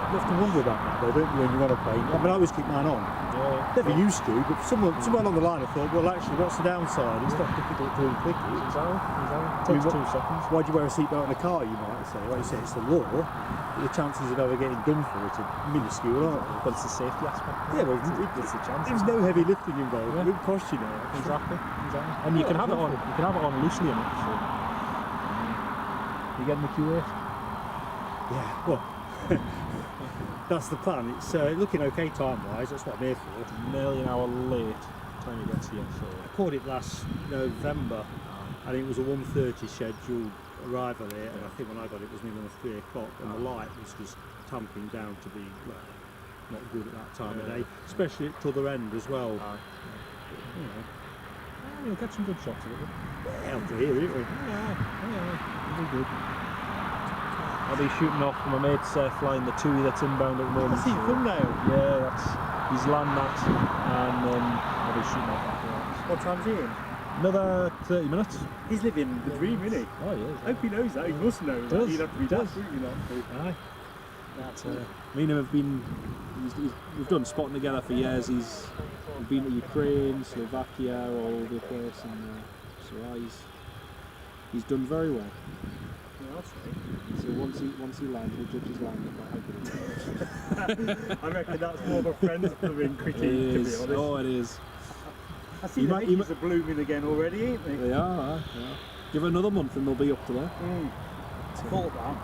You have to wonder about that though, don't you, when you're on a plane? I mean, I always keep mine on. Yeah. Never used to, but someone on the line I thought, well actually, what's the downside? It's not difficult to click it. Exactly. Takes 2 seconds. Why'd you wear a seatbelt in a car, you might say? Like you say, it's the law, but the chances of ever getting done for it are minuscule, aren't they? But it's the safety aspect. Yeah, well, it's the chance. there's no heavy lifting involved. Yeah. It won't cost you now. Exactly. And you can have it on. You can have it on loosely enough. So you getting the Q8? Yeah. Well, that's the plan. It's looking okay time-wise. That's what I'm here for. Nearly an hour late. Time it gets here. So I caught it last November, and it was a 1:30 scheduled arrival here. And I think when I got it, it was nearly 3 o'clock, and the light was just tamping down to be not good at that time of day, especially at the other end as well. You know. You'll get some good shots of it. Yeah, I'll do it, won't we? Yeah, it'll be good. I'll be shooting off my mate's flying the TUI that's inbound at the moment. I see thumbnail. Yeah, he's landing that, and I'll be shooting off after that. What time's he in? Another 30 minutes. He's living the dream, isn't he? Oh, yeah. I hope he knows that. He must know that. He'd have to be daft, wouldn't he, not to? Aye. That's, me and him have been, we've done spotting together for years. We've been to Ukraine, Slovakia, all over the place, and so he's done very well. Yeah, that's right. So once he lands, we'll judge his landing by how good he is. I reckon that's more of a friend's blooming critique, to be honest. Oh, it is. I see the hedges are blooming again already, ain't they? They are, yeah. Give it another month and they'll be up to there. Thought that.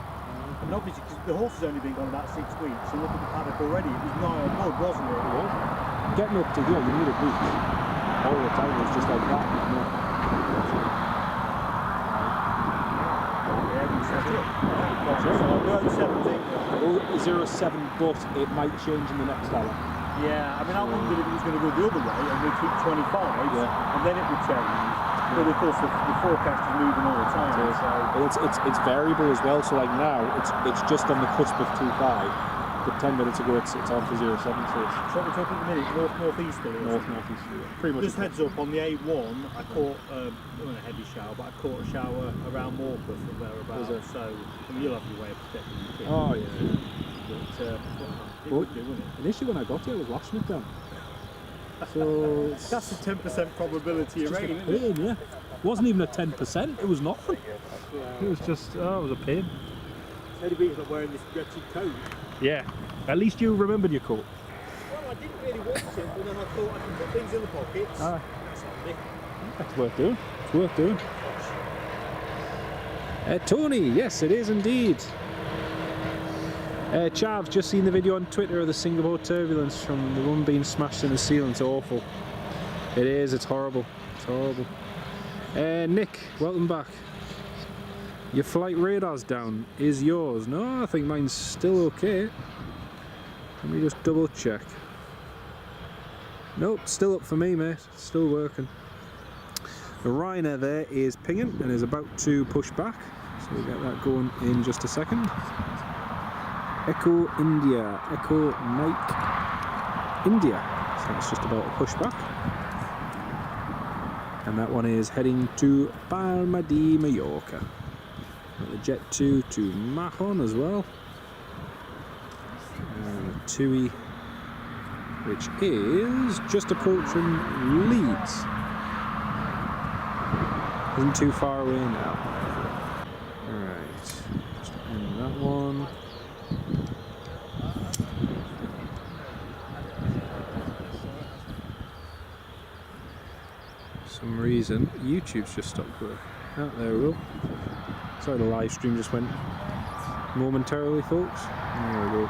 And obviously, because the horse has only been gone about 6 weeks, and look at the paddock already, it was nigh on mud, wasn't it? Getting up to here, you need a boot. All the time it's just like that. Well, 07, but it might change in the next hour. Yeah, I mean, I wondered if it was going to go the other way and we'd keep 25, and then it would change. But of course, the forecast is moving all the time. So it's variable as well. So like now, it's just on the cusp of 25. But 10 minutes ago, it's on for 07. So what we're talking at the minute, north-northeasterly. North-northeasterly. Pretty much. Just heads up on the A1. I caught not a heavy shower, but I caught a shower around Morpeth or thereabouts. So I mean, you'll have your way of protecting your kid. Oh yeah. But it would do, wouldn't it? Initially, when I got here, I was watching it down. So that's a 10% probability of rain, isn't it? Yeah. It wasn't even a 10%. It was nothing. It was just it was a pain. Teddy Beat's not wearing this wretched coat. Yeah. At least you remembered your coat. Well, I didn't really want to, but then I thought I could put things in the pockets. That's worth doing. It's worth doing. Tony, yes it is indeed. Chav, just seen the video on Twitter of the Singapore turbulence from the one being smashed in the ceiling. It's awful. It is, it's horrible. It's horrible. Nick, welcome back. Your flight radar's down. Is yours? No, I think mine's still okay. Let me just double check. Nope, still up for me, mate. Still working. The Ryanair there is pinging and is about to push back. So we'll get that going in just a second. Echo India, Echo Mike India. So that's just about to push back. And that one is heading to Palma de Mallorca. Got the Jet 2 to Mahon as well. And the TUI, which is just approaching Leeds. Isn't too far away now. Alright, just end that one. For some reason, YouTube's just stopped working. Oh, there we go. Sorry, the live stream just went momentarily, folks. There we go.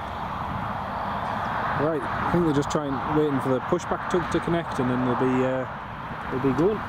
Right, I think they're just waiting for the pushback tug to connect, and then they'll be going.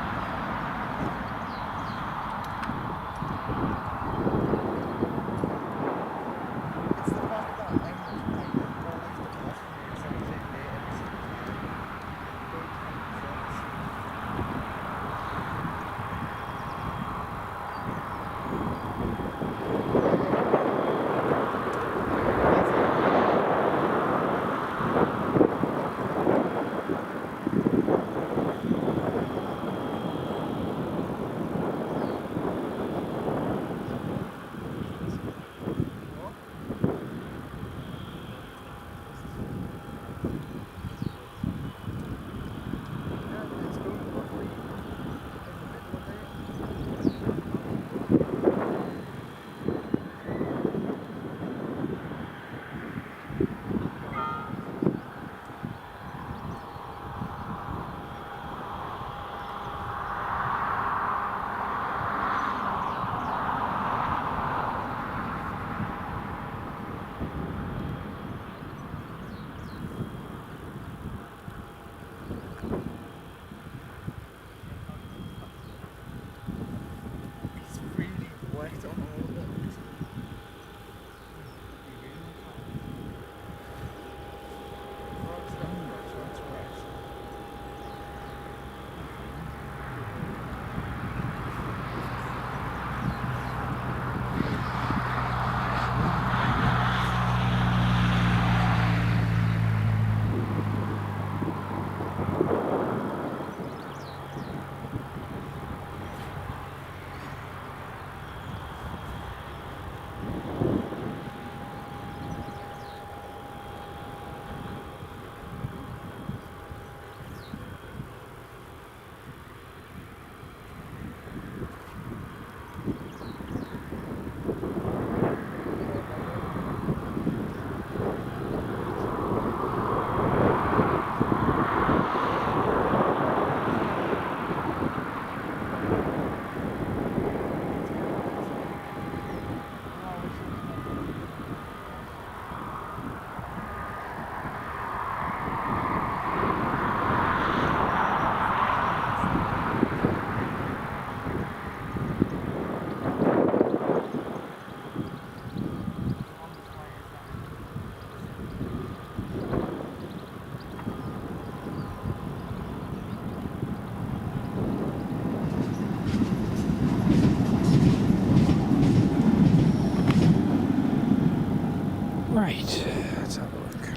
Right, let's have a look.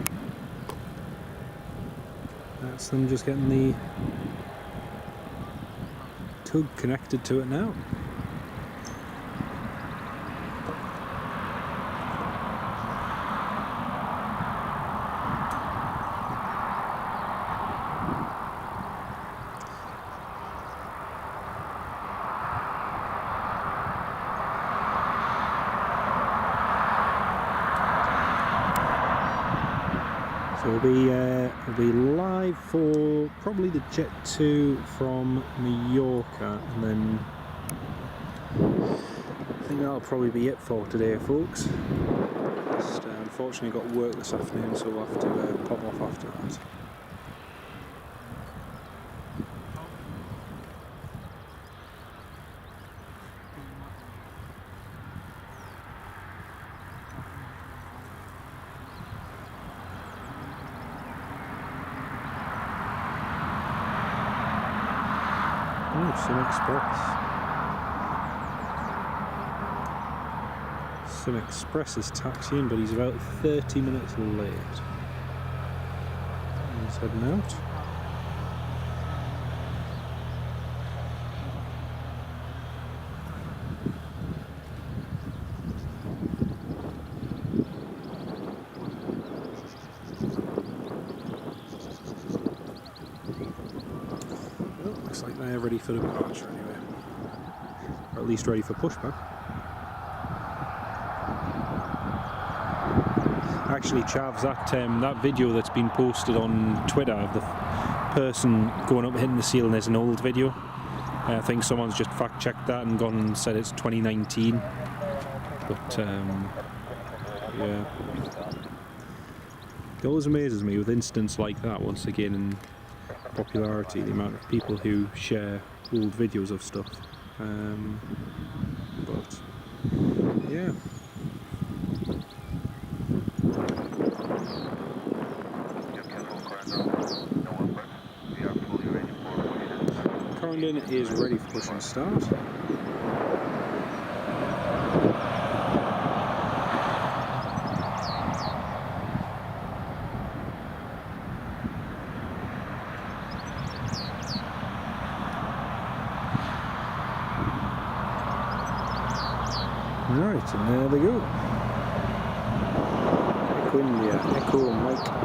That's them just getting the tug connected to it now. So we'll be live for probably the Jet 2 from Mallorca, and then think that'll probably be it for today, folks. Just, unfortunately got work this afternoon, so we'll have to pop off after that. Oh, Sim Express. Sim Express is taxiing, but he's about 30 minutes late. He's heading out. Well, looks like they're ready for departure anyway. Or at least ready for pushback. Actually, Chavs, that video that's been posted on Twitter of the person going up hitting the ceiling is an old video. I think someone's just fact-checked that and gone and said it's 2019. But, yeah. It always amazes me with incidents like that, once again, in popularity, the amount of people who share old videos of stuff. But, yeah. Corendon is ready for push and start. Right, and there they go. Echo India, Echo Mike India.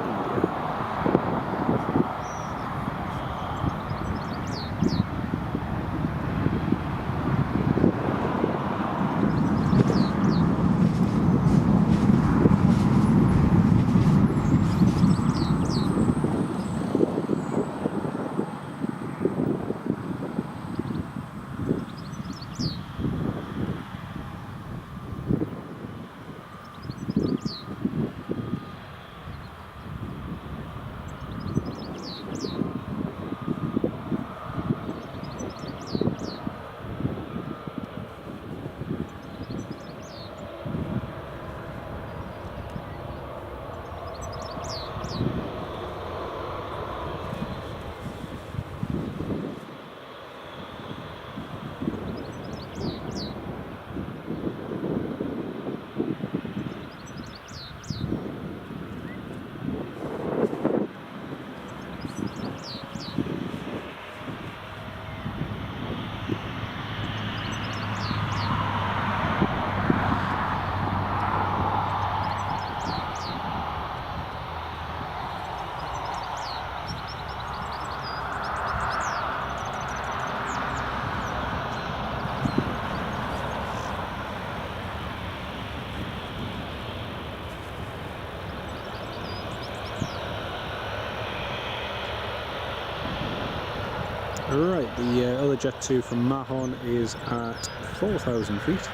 Right, the other Jet 2 from Mahon is at 4,000 feet.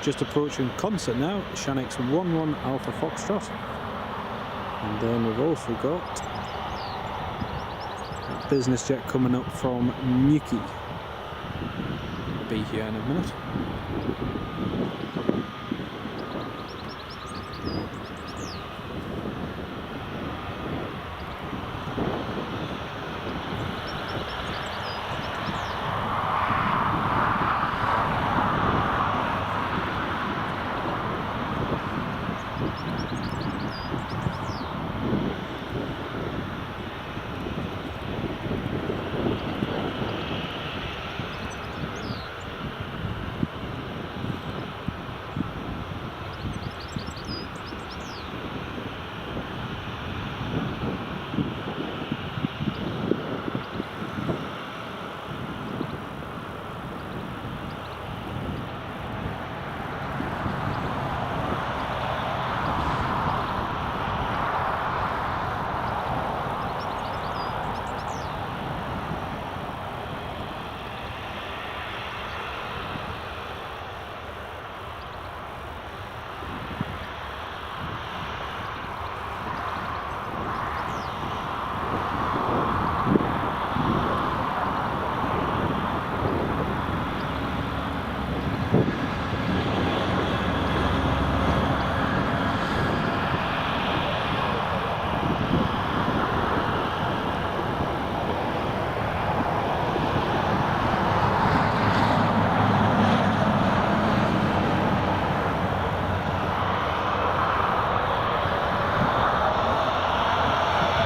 Just approaching concert now, Shanix 11 Alpha Foxtrot. And then we've also got a business jet coming up from Newquay. I'll be here in a minute.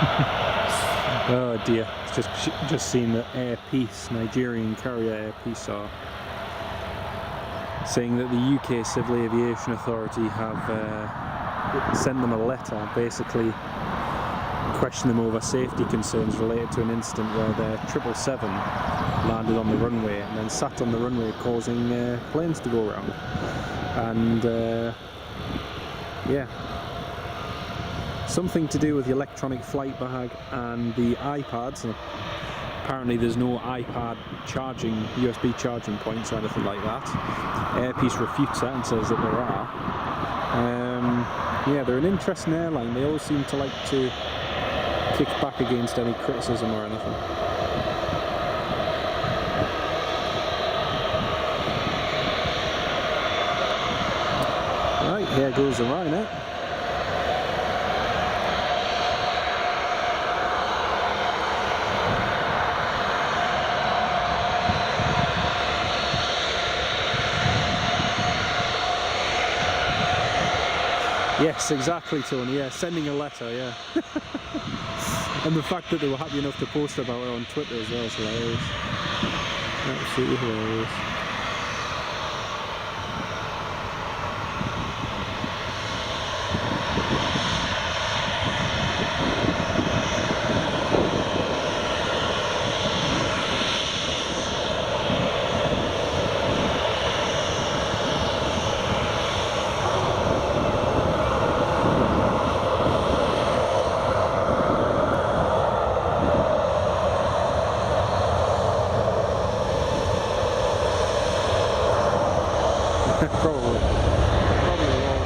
Oh dear, it's just seen the Air Peace, Nigerian carrier Air Peace, are saying that the UK Civil Aviation Authority have sent them a letter basically questioning them over safety concerns related to an incident where their 777 landed on the runway and then sat on the runway, causing planes to go around. And yeah, something to do with the electronic flight bag and the iPads. And apparently there's no iPad charging, USB charging points or anything like that. Air Peace refutes that and says that there are. Yeah, they're an interesting airline. They always seem to like to kick back against any criticism or anything. Right, here goes the Ryanair. Yes, exactly, Tony. Yeah, sending a letter, yeah. And the fact that they were happy enough to post about it on Twitter as well is hilarious. Absolutely hilarious. Probably. Probably will.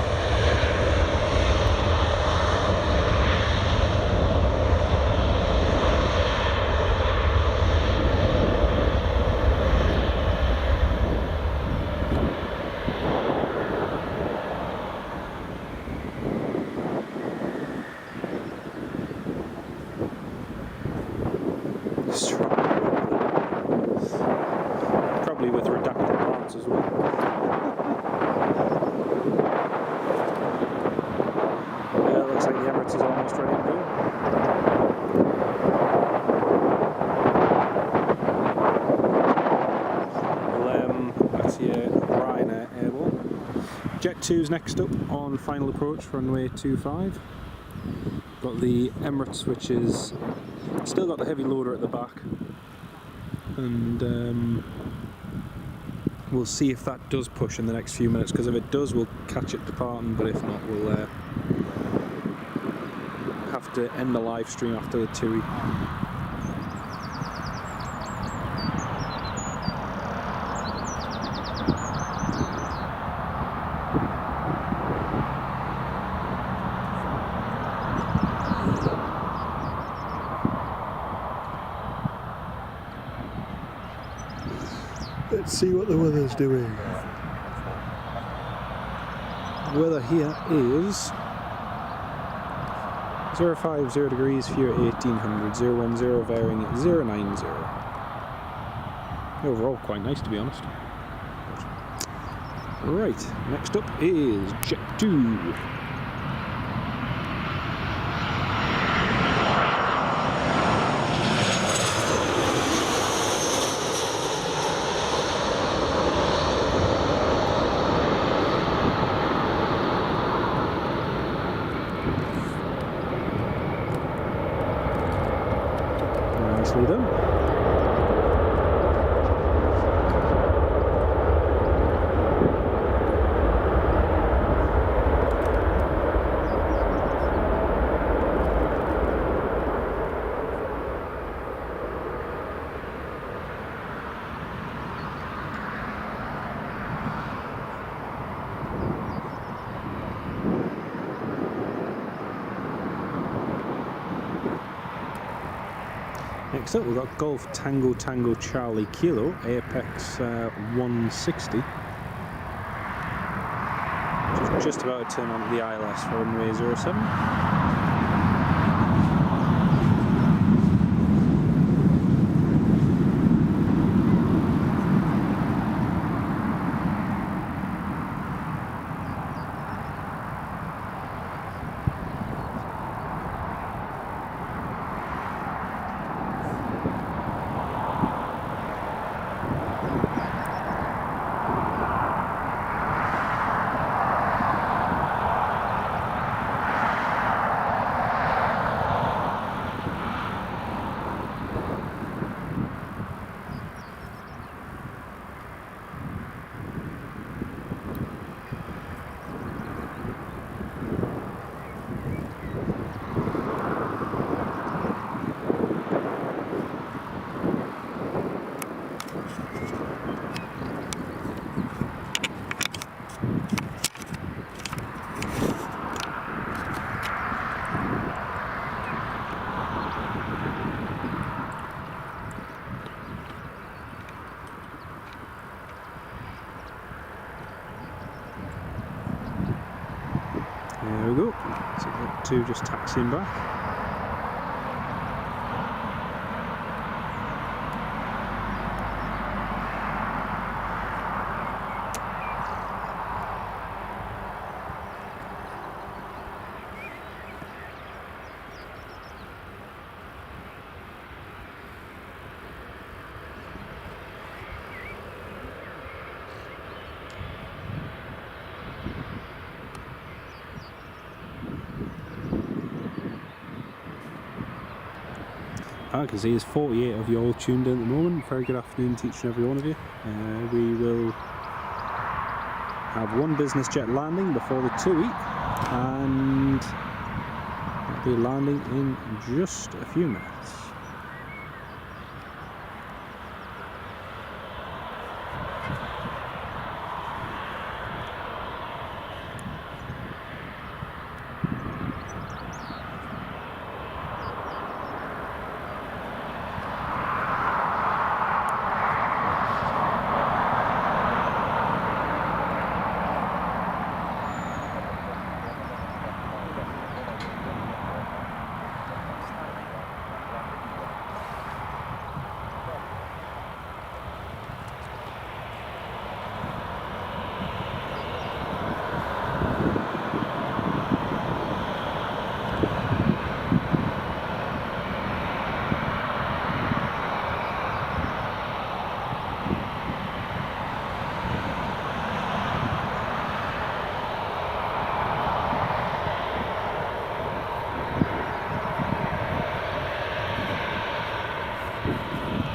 Probably with redacted parts as well. Looks like the Emirates is almost ready to go. Well, that's your Ryanair Airball. Jet 2's next up on final approach, runway 25. Got the Emirates, which is still got the heavy loader at the back, and we'll see if that does push in the next few minutes, because if it does we'll catch it departing, but if not we'll have to end the live stream after the TUI. Let's see what the weather's doing. The weather here is 050 degrees, fewer 1800, 010 varying at 090. Overall quite nice, to be honest. Right, next up is Jet 2. Nicely done. Next up, we've got Golf Tango Tango Charlie Kilo, Apex 160. Just about to turn on the ILS for runway 07. two just taxiing back. I can see there's 48 of you all tuned in at the moment. Very good afternoon to each and every one of you. We will have one business jet landing before the TUI, and it'll be landing in just a few minutes.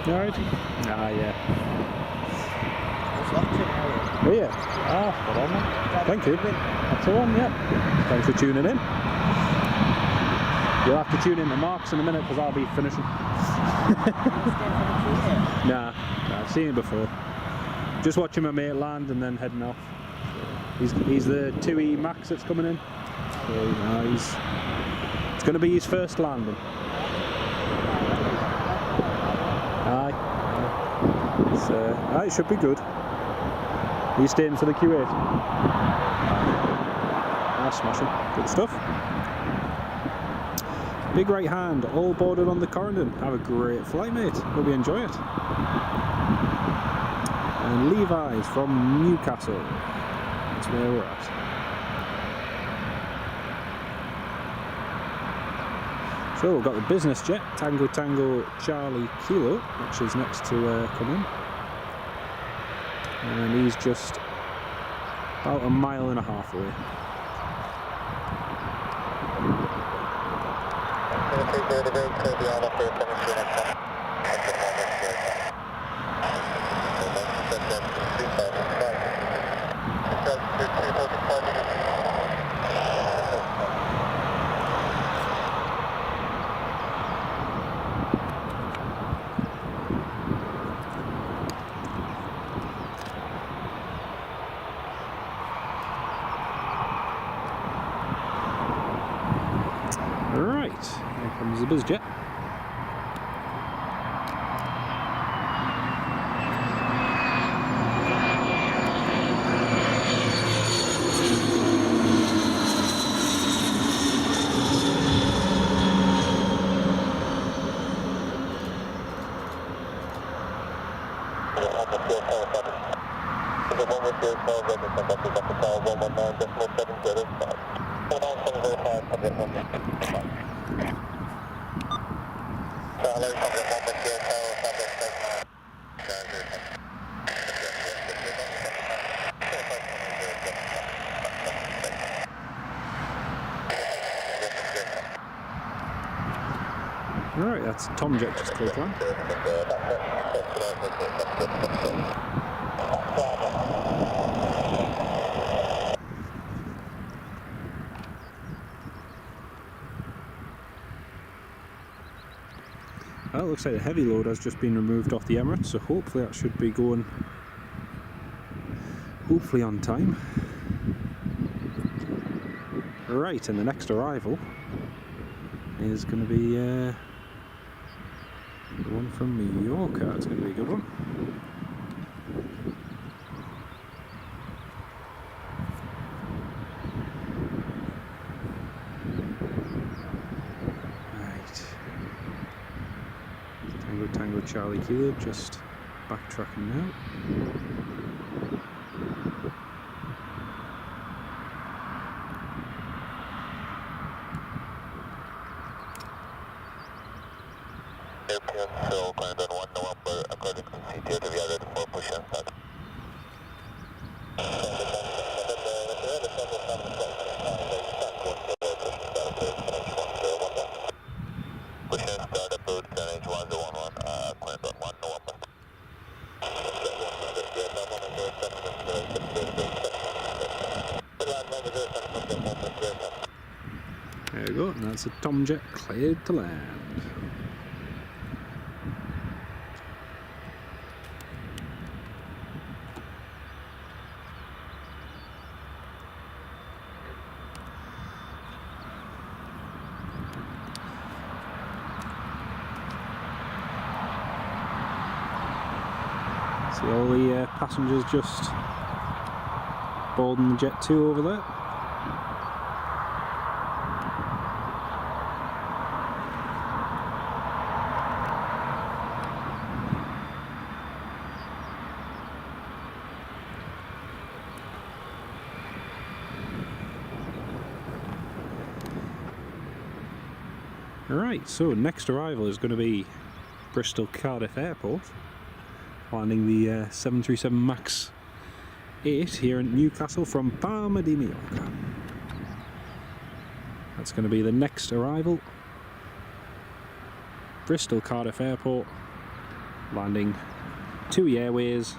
Alright? Ah, yeah. Oh, yeah. Ah, spot on, man. Thank you. That's the one, yeah. Thanks for tuning in. You'll have to tune in to Mark's in a minute because I'll be finishing. Nah, I've seen him before. Just watching my mate land and then heading off. He's the 2E Max that's coming in. So, it's going to be his first landing. Aye. It should be good. Are you staying for the Q8? Smashing. Good stuff. Big right hand, all boarded on the Corendon. Have a great flight, mate. Hope you enjoy it. And Levi's from Newcastle. That's where we're at. So we've got the business jet, Tango Tango Charlie Kilo, which is next to come in. And he's just about 1.5 miles away. Right, here comes the biz jet. Alright, that's Tom Jet just cleared land. Well, it looks like the heavy load has just been removed off the Emirates, so hopefully that should be going on time. Right, and the next arrival is going to be the one from Mallorca. It's going to be a good one. Tango Charlie Kilo, just backtracking now. So going on 1 November, according to CTO, to be added for push and start. Push and start approach, range 1011, going on 1 November. There we go, and that's a Tomjet cleared to land. See all the passengers just boarding the Jet 2 over there. Alright, so next arrival is going to be Bristol Cardiff Airport, landing the 737 MAX 8 here in Newcastle from Palma de Mallorca. That's going to be the next arrival. Bristol Cardiff Airport, landing TUI Airways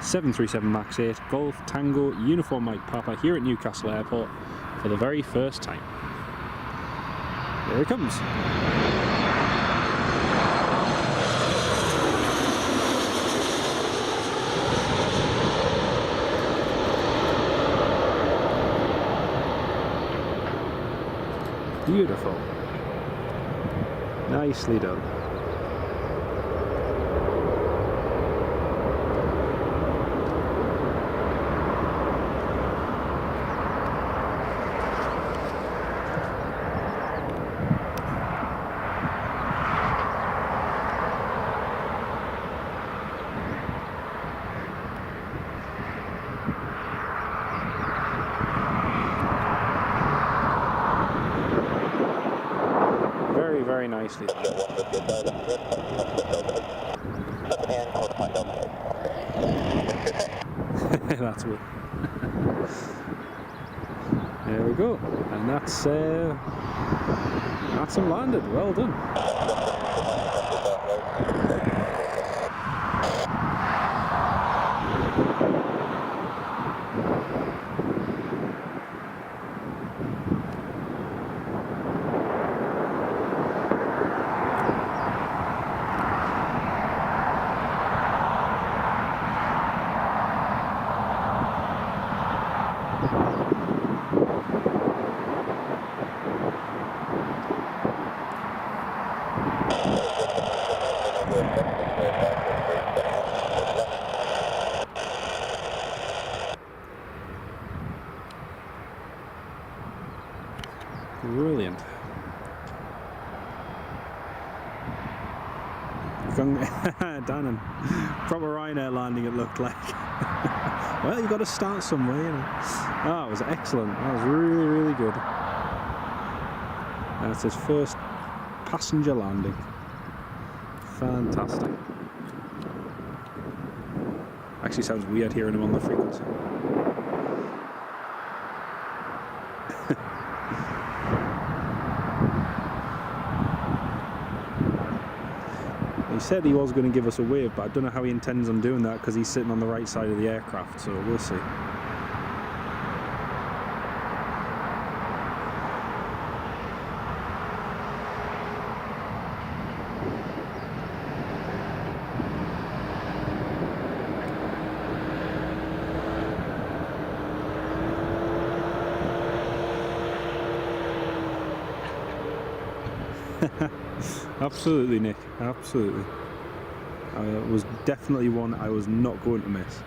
737 MAX 8 Golf Tango Uniform Mike Papa here at Newcastle Airport for the very first time. Here it comes. Beautiful. Nicely done. Very nicely done. That's it. There we go, and that's him landed. Well done. Brilliant. Dannon. Proper Ryanair landing it looked like. Well, you got to start somewhere, you know. Oh, it was excellent. That was really, really good. That's his first passenger landing. Fantastic. Actually sounds weird hearing him on the frequency. He said he was going to give us a wave, but I don't know how he intends on doing that because he's sitting on the right side of the aircraft, so we'll see. Absolutely, Nick. Absolutely. It was definitely one I was not going to miss.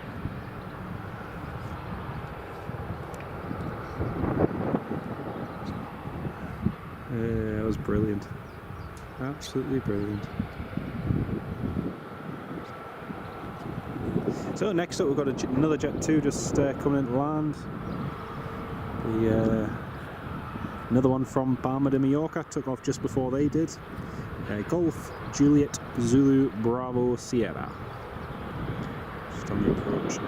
It was brilliant. Absolutely brilliant. So next up we've got another Jet 2 just coming into land. Another one from Palma de Mallorca, took off just before they did. Golf Juliet Zulu Bravo Sierra. Just on the approach.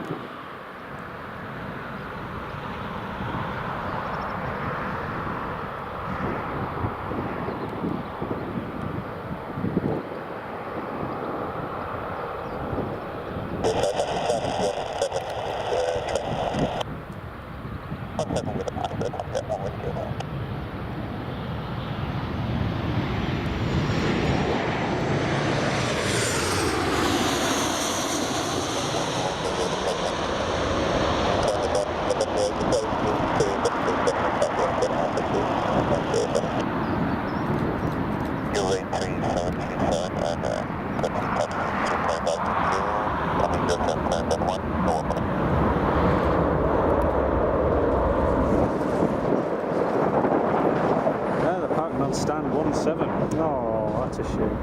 Stand 1-7. Oh, that's a shame.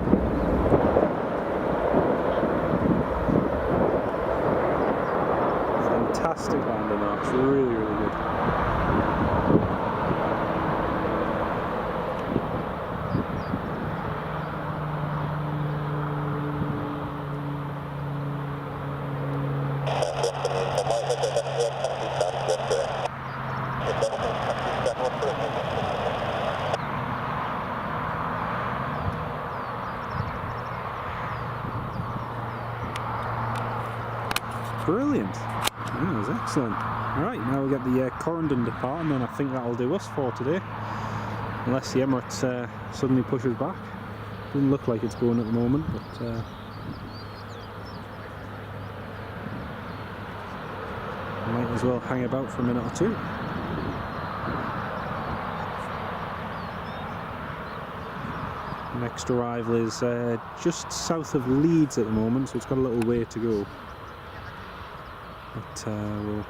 Fantastic landing though. It's really, really good. Brilliant. That was excellent. Alright, now we get the Corendon depart, and then I think that'll do us for today. Unless the Emirates suddenly pushes back. Doesn't look like it's going at the moment, but might as well hang about for a minute or two. Next arrival is just south of Leeds at the moment, so it's got a little way to go. But we'll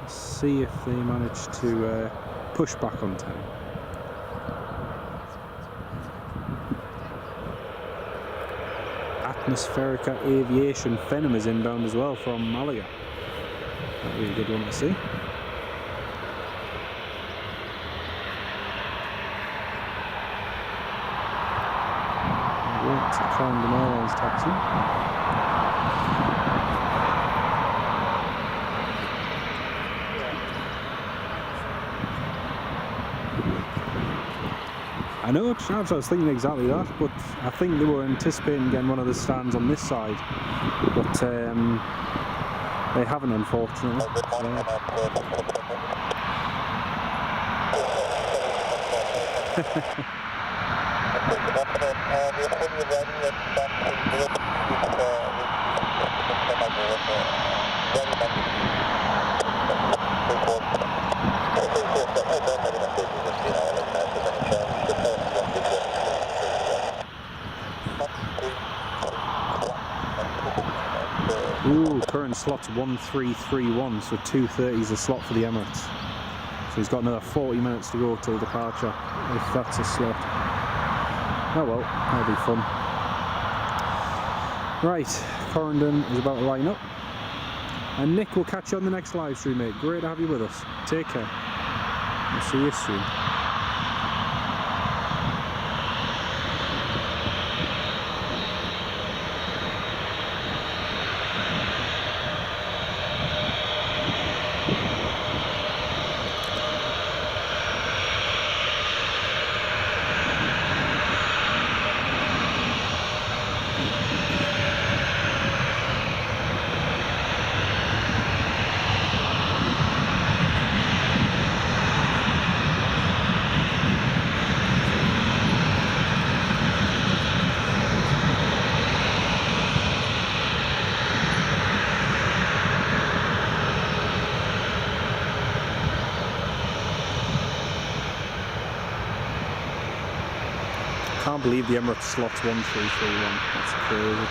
see if they manage to push back on time. Atmospherica Aviation Fenham is inbound as well from Malaga. That'll be a good one to see. Corendon Airlines taxi. I know, Chavs, I was thinking exactly that, but I think they were anticipating getting one of the stands on this side, but they haven't, unfortunately. Ooh, current slot's 1331, so 2:30 is the slot for the Emirates. So he's got another 40 minutes to go till departure, if that's a slot. Oh well, that'll be fun. Right, Corendon is about to line up. And Nick, we'll catch you on the next live stream, mate. Great to have you with us. Take care. I'll see you soon. Can't believe the Emirates slot's 1331. That's crazy.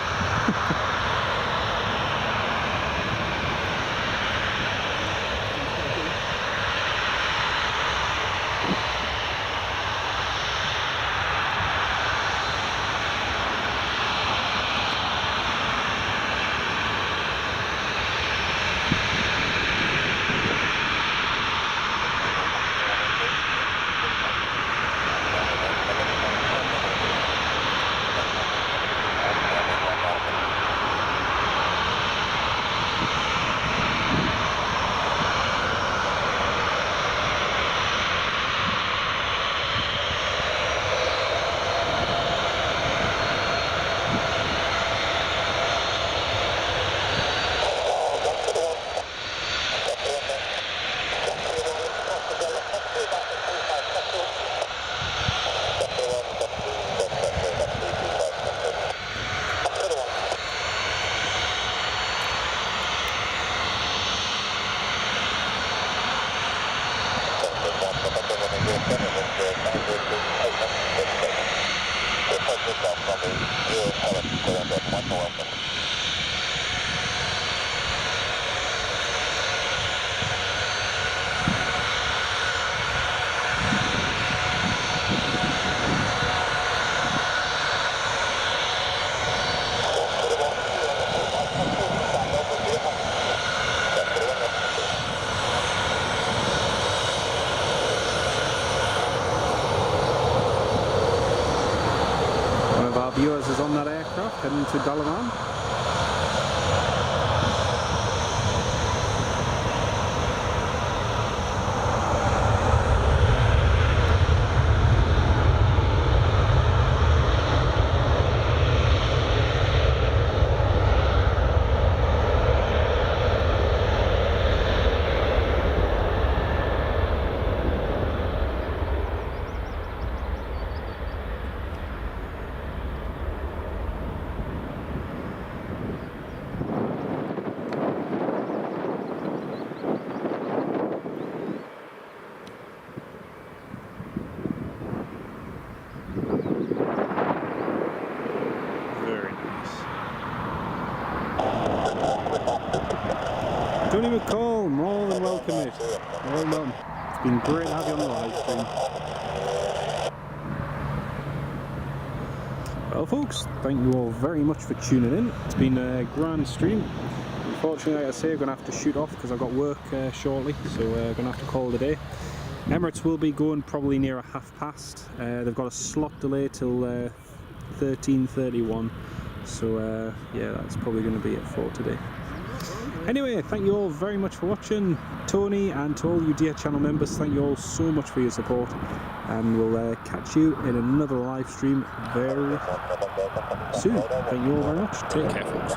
welcome. One of our viewers is on that aircraft heading to Dalaman. Very nice. Johnny McCall, more than welcome it. Well done. It's been great to have you on the live stream. Well folks, thank you all very much for tuning in. It's been a grand stream. Unfortunately, like I say, I'm going to have to shoot off because I've got work shortly, so I'm going to have to call it a day. Emirates will be going probably near past. They've got a slot delay till 13:31, so yeah, that's probably going to be it for today. Anyway, thank you all very much for watching. Tony, and to all you dear channel members, thank you all so much for your support, and we'll catch you in another live stream very soon. Thank you all very much. Take care, folks.